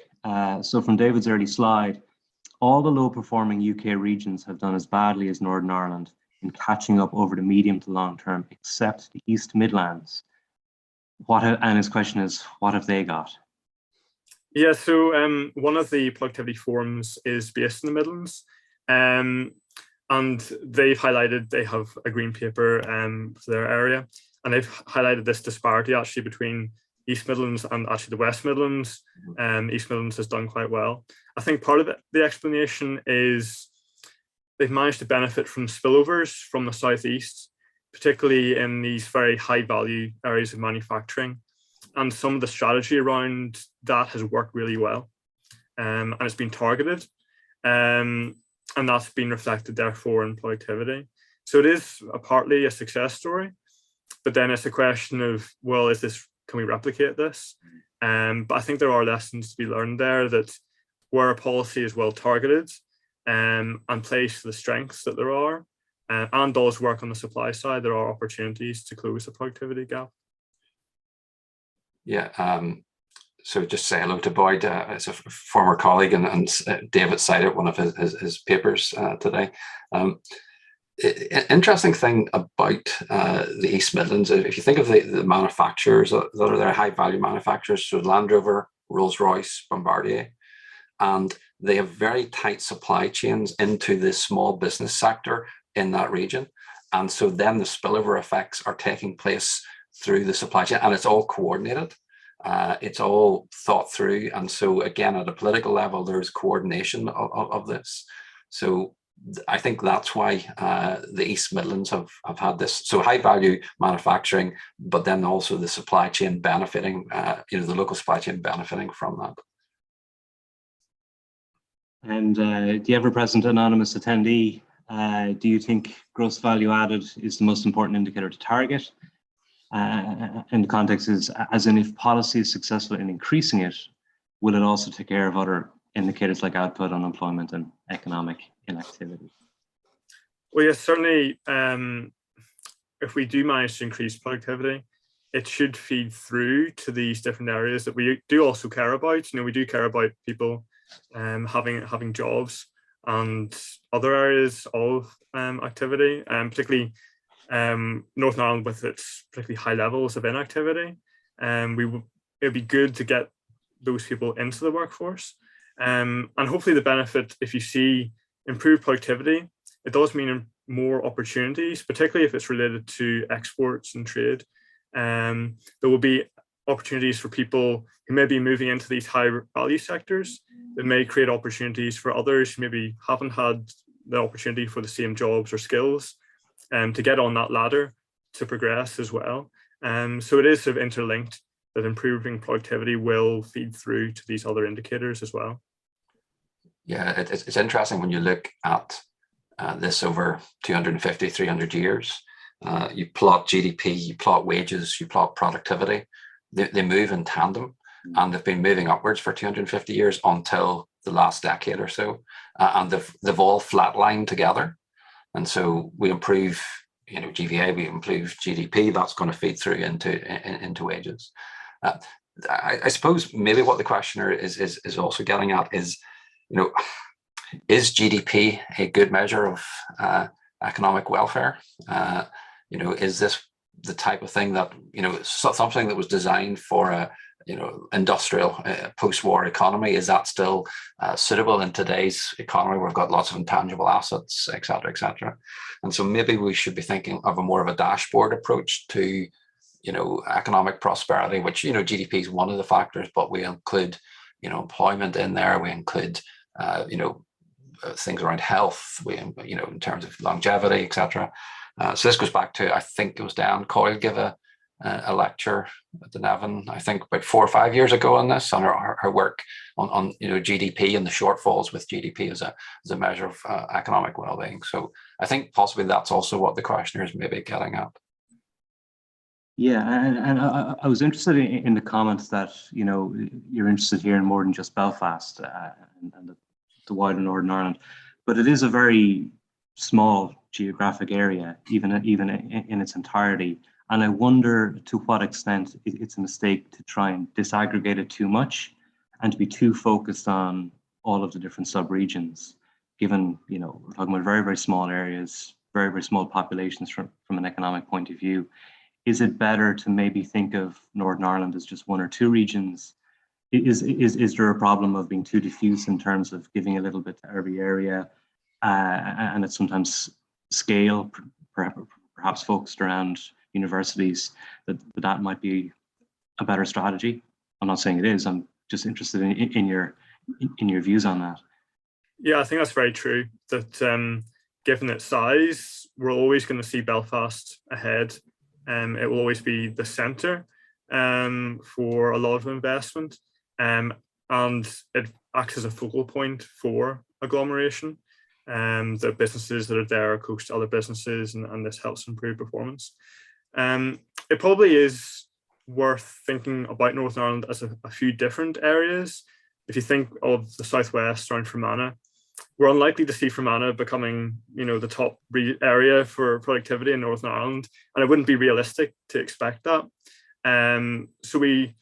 So from David's early slide, all the low-performing UK regions have done as badly as Northern Ireland in catching up over the medium to long term, except the East Midlands. And his question is, what have they got? Yeah, so one of the productivity forums is based in the Midlands, and they've highlighted, they have a green paper for their area, and they've highlighted this disparity actually between East Midlands and actually the West Midlands. East Midlands has done quite well. I think part of the explanation is they've managed to benefit from spillovers from the Southeast, particularly in these very high value areas of manufacturing. And some of the strategy around that has worked really well, and it's been targeted, and that's been reflected therefore in productivity. So it is partly a success story, but then it's a question of, well, can we replicate this? But I think there are lessons to be learned there, that where a policy is well targeted and plays to the strengths that there are, and does work on the supply side, there are opportunities to close the productivity gap. Yeah, so just say hello to Boyd as a former colleague, and David cited one of his papers today. Interesting thing about the East Midlands, if you think of the manufacturers that are there, high value manufacturers, so Land Rover, Rolls-Royce, Bombardier, and they have very tight supply chains into the small business sector in that region. And so then the spillover effects are taking place through the supply chain, and it's all coordinated. It's all thought through. And so again, at a political level, there's coordination of this. So I think that's why the East Midlands have had this. So high value manufacturing, but then also the supply chain benefiting, the local supply chain benefiting from that. And the ever-present anonymous attendee, do you think gross value added is the most important indicator to target? And the context is, as in, if policy is successful in increasing it, will it also take care of other indicators like output, unemployment, and economic inactivity? Well, yes, certainly. If we do manage to increase productivity, it should feed through to these different areas that we do also care about. We do care about people having jobs and other areas of activity, particularly Northern Ireland with its particularly high levels of inactivity. It'd be good to get those people into the workforce, and hopefully the benefit, if you see improved productivity, it does mean more opportunities, particularly if it's related to exports and trade. There will be opportunities for people who may be moving into these high value sectors. It may create opportunities for others who maybe haven't had the opportunity for the same jobs or skills to get on that ladder to progress as well. So it is sort of interlinked, that improving productivity will feed through to these other indicators as well. Yeah, it's interesting when you look at this over 250, 300 years. You plot GDP, you plot wages, you plot productivity. They move in tandem, and they've been moving upwards for 250 years until the last decade or so, and they've all flatlined together. And so we improve, GVA, we improve GDP. That's going to feed through into wages. I suppose maybe what the questioner is also getting at is, is GDP a good measure of economic welfare? Is this the type of thing that, something that was designed for a, industrial post-war economy? Is that still suitable in today's economy where we've got lots of intangible assets, et cetera, et cetera? And so maybe we should be thinking of a more of a dashboard approach to, economic prosperity, which, GDP is one of the factors, but we include, employment in there. We include, things around health, in terms of longevity, et cetera. So this goes back to, I think it was Dan Coyle give a lecture at the Nevin, I think about 4 or 5 years ago on this, on her work on GDP and the shortfalls with GDP as a measure of economic well-being. So I think possibly that's also what the questioner is maybe getting at. Yeah, and I was interested in the comments that, you're interested here in more than just Belfast and the wider Northern Ireland, but it is a very small geographic area, even in its entirety. And I wonder to what extent it's a mistake to try and disaggregate it too much and to be too focused on all of the different sub-regions, given, we're talking about very, very small areas, very, very small populations from an economic point of view. Is it better to maybe think of Northern Ireland as just 1 or 2 regions? Is there a problem of being too diffuse in terms of giving a little bit to every area, and it's sometimes scale, perhaps focused around universities, that might be a better strategy? I'm not saying it is. I'm just interested in your views on that. Yeah, I think that's very true. That given its size, we're always going to see Belfast ahead. It will always be the centre for a lot of investment, and it acts as a focal point for agglomeration. The businesses that are there are close to other businesses, and this helps improve performance. It probably is worth thinking about Northern Ireland as a few different areas. If you think of the southwest around Fermanagh, we're unlikely to see Fermanagh becoming, the top area for productivity in Northern Ireland, and it wouldn't be realistic to expect that. So we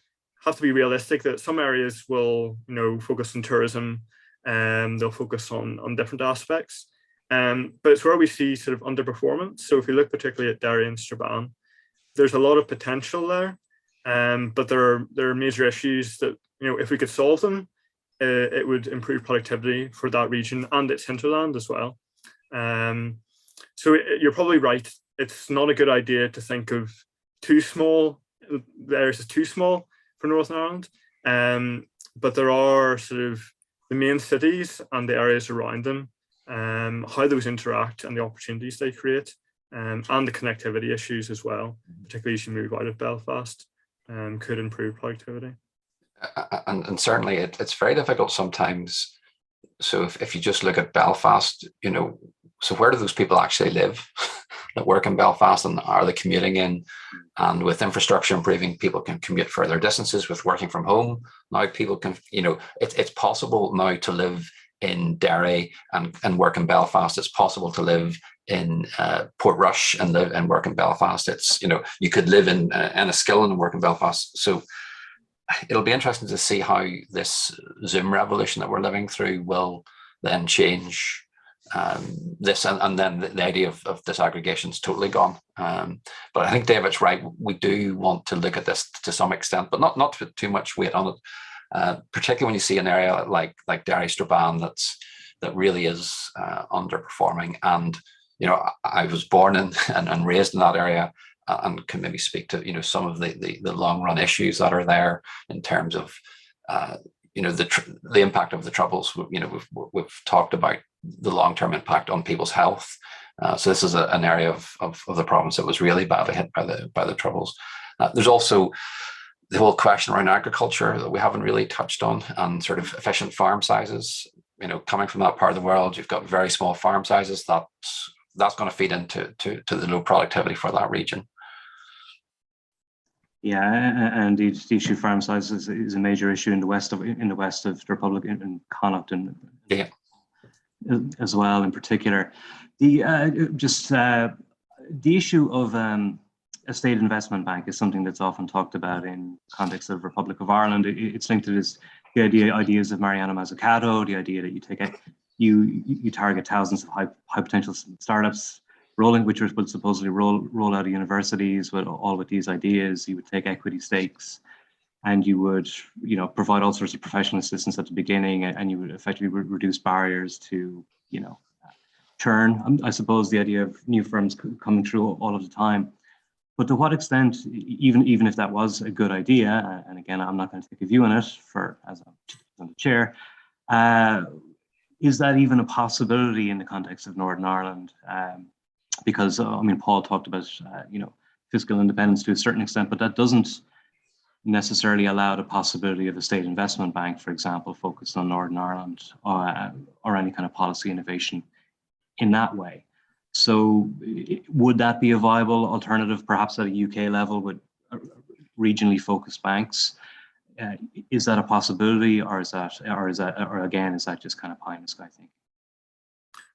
have to be realistic that some areas will, focus on tourism, and they'll focus on different aspects. But it's where we see sort of underperformance. So if we look particularly at Derry and Strabane, there's a lot of potential there, but there are major issues that, if we could solve them, it would improve productivity for that region and its hinterland as well. So you're probably right. It's not a good idea to think of the areas as too small for Northern Ireland, but there are sort of the main cities and the areas around them, how those interact and the opportunities they create, and the connectivity issues as well, particularly as you move out of Belfast, could improve productivity. And certainly it's very difficult sometimes. So if you just look at Belfast, so where do those people actually live that work in Belfast, and are they commuting in? And with infrastructure improving, people can commute further distances. With working from home, now people can, it's possible now to live in Derry and work in Belfast. It's possible to live in Portrush and live and work in Belfast. It's, you could live in Enniskillen and work in Belfast. So it'll be interesting to see how this Zoom revolution that we're living through will then change this, and then the idea of disaggregation is totally gone. But I think David's right. We do want to look at this to some extent, but not to put too much weight on it. Particularly when you see an area like Derry Strabane that really is underperforming. And I was born in and raised in that area, and can maybe speak to some of the long run issues that are there in terms of the impact of the troubles. We've talked about the long term impact on people's health. So this is an area of the province that was really badly hit by the troubles. There's also the whole question around agriculture that we haven't really touched on, and sort of efficient farm sizes. Coming from that part of the world, you've got very small farm sizes. That's going to feed into the low productivity for that region. Yeah, and the issue of farm sizes is a major issue in the west of the Republic, in Connacht, and as well in particular. The issue of a state investment bank is something that's often talked about in context of Republic of Ireland. It's linked to the ideas of Mariana Mazzucato, the idea that you target thousands of high potential startups which will supposedly roll out of universities with these ideas. You would take equity stakes, and you would provide all sorts of professional assistance at the beginning, and you would effectively reduce barriers to churn. I suppose the idea of new firms coming through all of the time. But to what extent, even if that was a good idea, and again, I'm not going to take a view on it as I'm the chair, is that even a possibility in the context of Northern Ireland? Because Paul talked about fiscal independence to a certain extent, but that doesn't necessarily allow the possibility of a state investment bank, for example, focused on Northern Ireland, or any kind of policy innovation in that way. So would that be a viable alternative, perhaps at a UK level with regionally focused banks? Is that a possibility, or is that just kind of pie in the sky thing?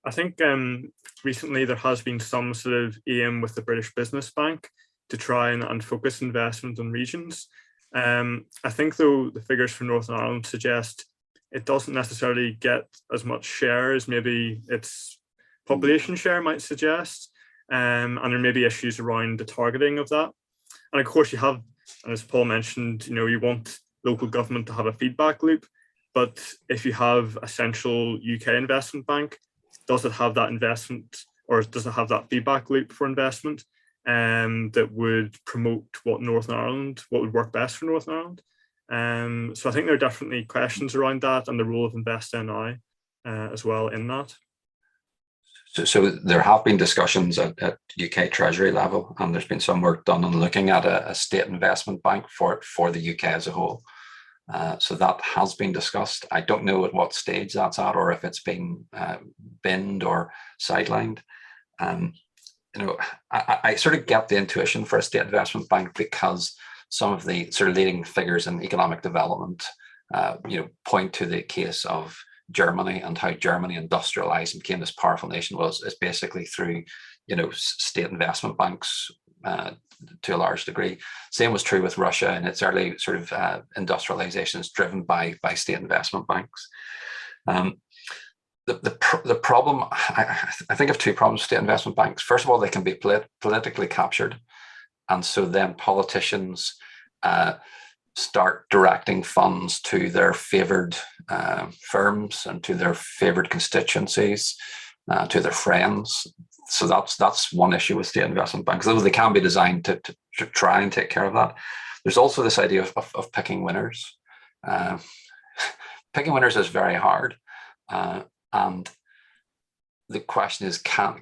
I think recently there has been some sort of aim with the British Business Bank to try and focus investment on regions. I think, though, the figures for Northern Ireland suggest it doesn't necessarily get as much share as maybe its population share might suggest, and there may be issues around the targeting of that. And of course, you have, and as Paul mentioned, you want local government to have a feedback loop, but if you have a central UK investment bank, does it have that investment, or does it have that feedback loop for investment that would promote what would work best for Northern Ireland? So I think there are definitely questions around that, and the role of Invest NI as well in that. So there have been discussions at UK Treasury level, and there's been some work done on looking at a state investment bank for the UK as a whole. So that has been discussed. I don't know at what stage that's at, or if it's been binned or sidelined. I sort of get the intuition for a state investment bank, because some of the sort of leading figures in economic development, point to the case of Germany and how Germany industrialized and became this powerful nation is basically through, state investment banks to a large degree. Same was true with Russia in its early sort of industrializations driven by state investment banks. The problem, I think of two problems with state investment banks. First of all, they can be politically captured. And so then politicians start directing funds to their favored firms and to their favored constituencies, to their friends. So that's one issue with state investment banks, though they can be designed to try and take care of that. There's also this idea of picking winners. Picking winners is very hard. And the question is, can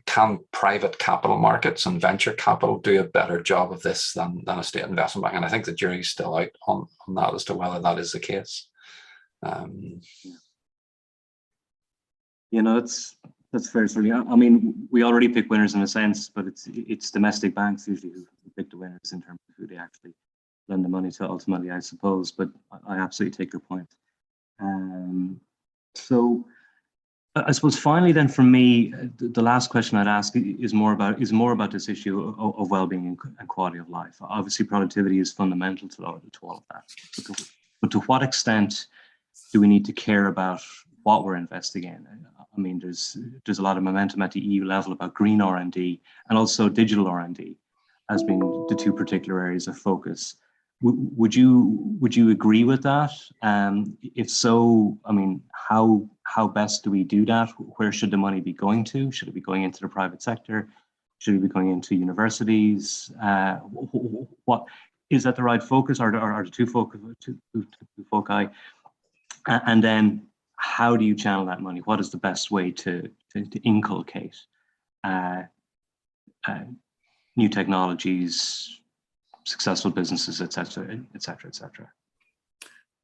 private capital markets and venture capital do a better job of this than a state investment bank? And I think the jury's still out on that as to whether that is the case. That's fair. I mean, we already pick winners in a sense, but it's domestic banks usually who pick the winners in terms of who they actually lend the money to ultimately, I suppose. But I absolutely take your point. So I suppose finally, then, for me, the last question I'd ask is more about this issue of well-being and quality of life. Obviously, productivity is fundamental to all of that. But to what extent do we need to care about what we're investing in? I mean, there's a lot of momentum at the EU level about green R&D and also digital R&D as being the two particular areas of focus. Would you agree with that? If so, I mean, how best do we do that? Where should the money be going to? Should it be going into the private sector? Should we be going into universities? What is that the right focus, or are the two foci? And then how do you channel that money? What is the best way to inculcate new technologies, successful businesses, et cetera, et cetera, et cetera?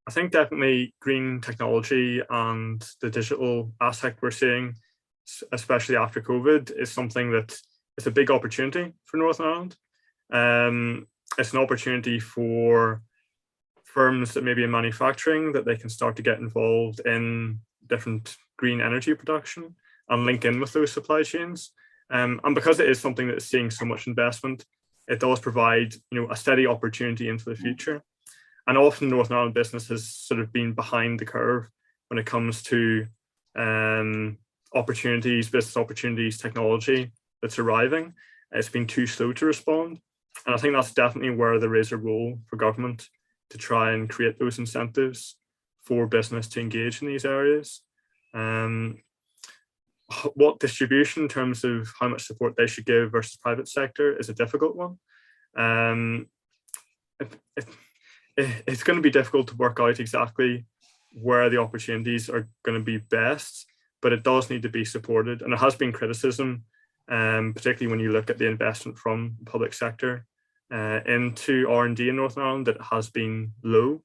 I think definitely green technology and the digital aspect we're seeing, especially after COVID, is something that is a big opportunity for Northern Ireland. It's an opportunity for firms that may be in manufacturing, that they can start to get involved in different green energy production and link in with those supply chains. And because it is something that is seeing so much investment, it does provide, a steady opportunity into the future. And often Northern Ireland business has sort of been behind the curve when it comes to business opportunities, technology that's arriving. It's been too slow to respond. And I think that's definitely where there is a role for government to try and create those incentives for business to engage in these areas. What distribution in terms of how much support they should give versus private sector is a difficult one. It's going to be difficult to work out exactly where the opportunities are going to be best, but it does need to be supported. And there has been criticism, particularly when you look at the investment from the public sector into R&D in Northern Ireland, that has been low.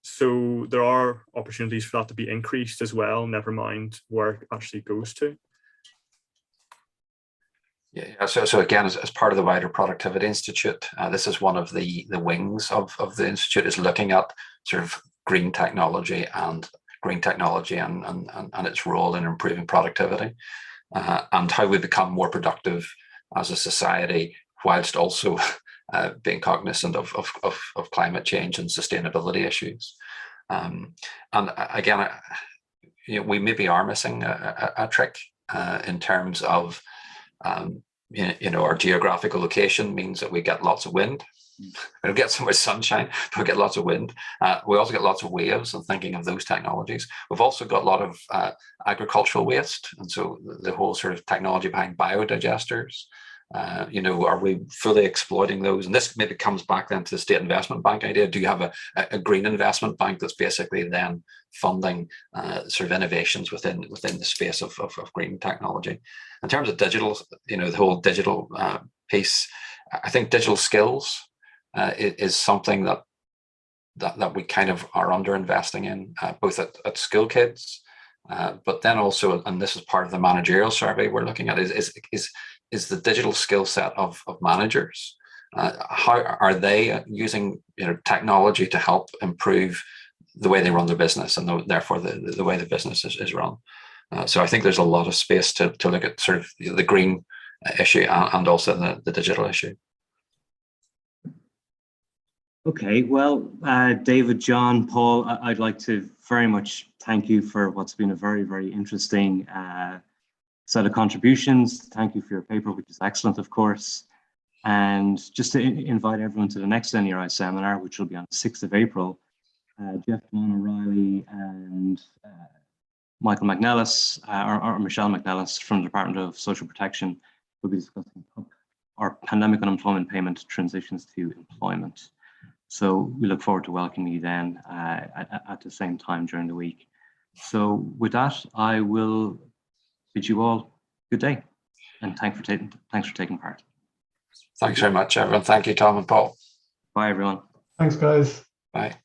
So there are opportunities for that to be increased as well, never mind where it actually goes to. Yeah, so again, as part of the wider Productivity Institute, this is one of the wings of the Institute, is looking at sort of green technology and its role in improving productivity, and how we become more productive as a society, whilst also being cognizant of climate change and sustainability issues. And again, we maybe are missing a trick in terms of our geographical location means that we get lots of wind. We don't get so much sunshine, but we get lots of wind. We also get lots of waves, and thinking of those technologies. We've also got a lot of agricultural waste, and so the whole sort of technology behind biodigesters. Are we fully exploiting those? And this maybe comes back then to the state investment bank idea. Do you have a green investment bank that's basically then funding sort of innovations within the space of green technology? In terms of digital, the whole digital piece, I think digital skills is something that we kind of are under investing in, both at school kids, but then also, and this is part of the managerial survey we're looking at, is the digital skill set of managers. How are they using technology to help improve the way they run their business, and therefore the way the business is run? So I think there's a lot of space to look at sort of the green issue and also the digital issue. Okay, well, David, John, Paul, I'd like to very much thank you for what's been a very, very interesting set of contributions. Thank you for your paper, which is excellent, of course. And just to invite everyone to the next NERI seminar, which will be on the 6th of April, Jeff O'Reilly and Michael McNellis, or Michelle McNellis from the Department of Social Protection will be discussing our pandemic unemployment payment transitions to employment. So we look forward to welcoming you then at the same time during the week. So with that, I will bid you all good day, and thanks for taking part. Thanks very much, everyone. Thank you, Tom and Paul. Bye, everyone. Thanks, guys. Bye.